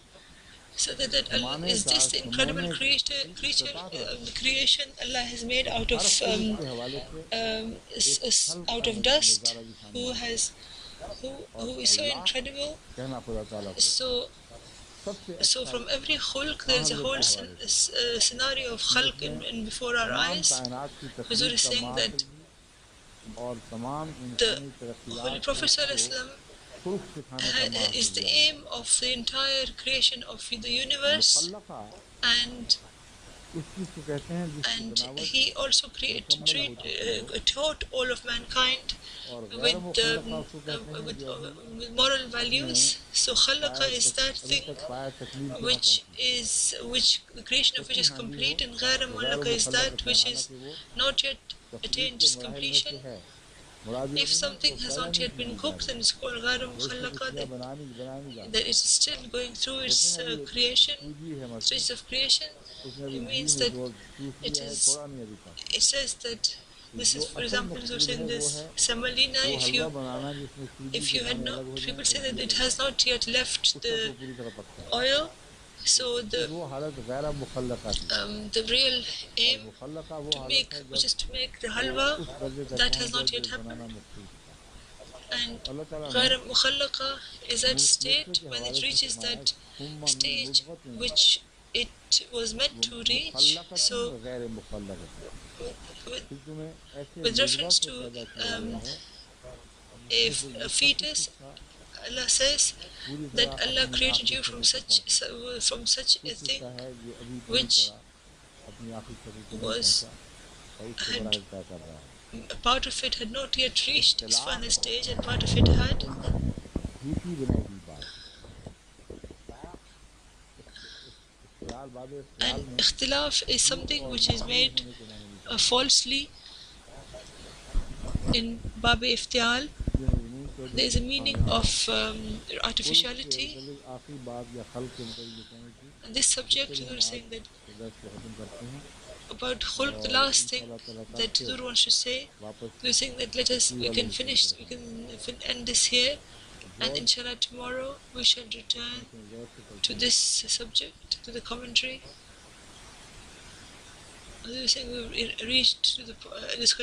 So that Allah, समाने is का this the incredible समोने की creature, इस्तात रखता the है creation Allah has made out of हर खुल्क के हवाले से एक खल्क का out of dust, नज़ारा भी सामने who आता है has और who is so Allah incredible. कहना खुदा ताला को So सबसे so अच्छा from every khulq uh there is a हज़रत whole के हवाले से scenario of कि khalq उसने in before our तमाम eyes. कायनात की Huzur तखलीक is का saying माकल that भी और तमाम the इंसानी Holy तरक्यात Prophet को ﷺ खुल्क सिखाने का is माकल the दिया गया aim of the entire creation of the universe, मुखल्लका and उस चीज़ को कहते हैं जिसकी बनावट he also मुकम्मल हो चुकी हो taught all of mankind और गैर with मुखल्लका उसको कहते हैं जो अभी with moral अपने values. So khalaqa is that अभी thing तक पाया तकमील पे ना which पहुंची the creation of which कच्ची is हांडी हो complete, and ghayra तो गैर mu'allaka is मुखल्लक that है which is हालांकि वो not yet तखलीक attained के its मराहिल में से completion. है मुराद ये If नहीं है कि वो something has पैदा not नहीं yet की been गई जा cooked, रही then it's called ghayra वो इसमें कुछ mukhallaqa, चीज़ें बनानी नहीं जा that रही it's still going through कहते its हैं अभी एक creation, सूजी है मसलन stages of creation. उसने अभी It घी means में that चूस it लिया है is थोड़ा नहीं अभी तक it says that तो this जो is, for असल example, so मकसूद saying है वो this है semolina, वो हलवा बनाना जिसमें सूजी if के you had दाने not, अलग हो जाएं people और say घी that it अलग हो has जाए not yet left उसका तो पूरी तरह पकता है oil. तो So फिर वो हालत गैर मुखल्लका थी the real और aim मुखल्लका वो to हालत make, है which जब is to make the वो halwa, उस दर्जे तक that पहुंच has जाए not जो yet happened. बनाना मखसूस था And अल्लाह ताला ने ghayra mukhallaqa is that नutफे state के when हवाले it से reaches फरमाया that सुम्मा मिन stage नुतफतिन which it was meant वो to reach. मुखल्लकतिन So व गैर मुखल्लकतिन with, फिर तुम्हें ऐसे with नुतफा reference से to पैदा किया गया है जिसमें से a जिसका कुछ fetus, हिस्सा Allah says पूरी तरह that Allah अपनी created आखिरी you शक्ल पे पहुंच चुका है from such a कुछ thing हिस्सा है जो अभी पूरी which तरह अपनी आखिरी शक्ल पे नहीं was पहुंचा और उसके had मराहल तय कर रहा है a part of it had not yet reached its इख्तिलाफ final stage, and part of it had. झूठी बनाई हुई बात इख्तिलाल बाब इख्तिलाल And में ikhtilaf is झूठ something और which is मखलूक made होने के माने भी शामिल falsely in Bab Iftial. है ये मजमून Chaudhary There is a meaning Khan of खुल्क के artificiality. मतलब आखिरी बात या खल्क के मतलब जो कहने थी And this इस पर subject, ही you हम are आज saying that दर्स को ख़त्म करते हैं about khulq, the और last thing इंशाअल्लाह ताला कल that फिर Zur wants to say, वापस you're saying that तफसीर we वाले can हिस्से finish, की we तरफ can आएंगे end this here, and बहुत inshallah tomorrow we shall return लेकिन गौर से to पढ़ते हैं this subject, to the commentary. You're saying we've reached to the discussion.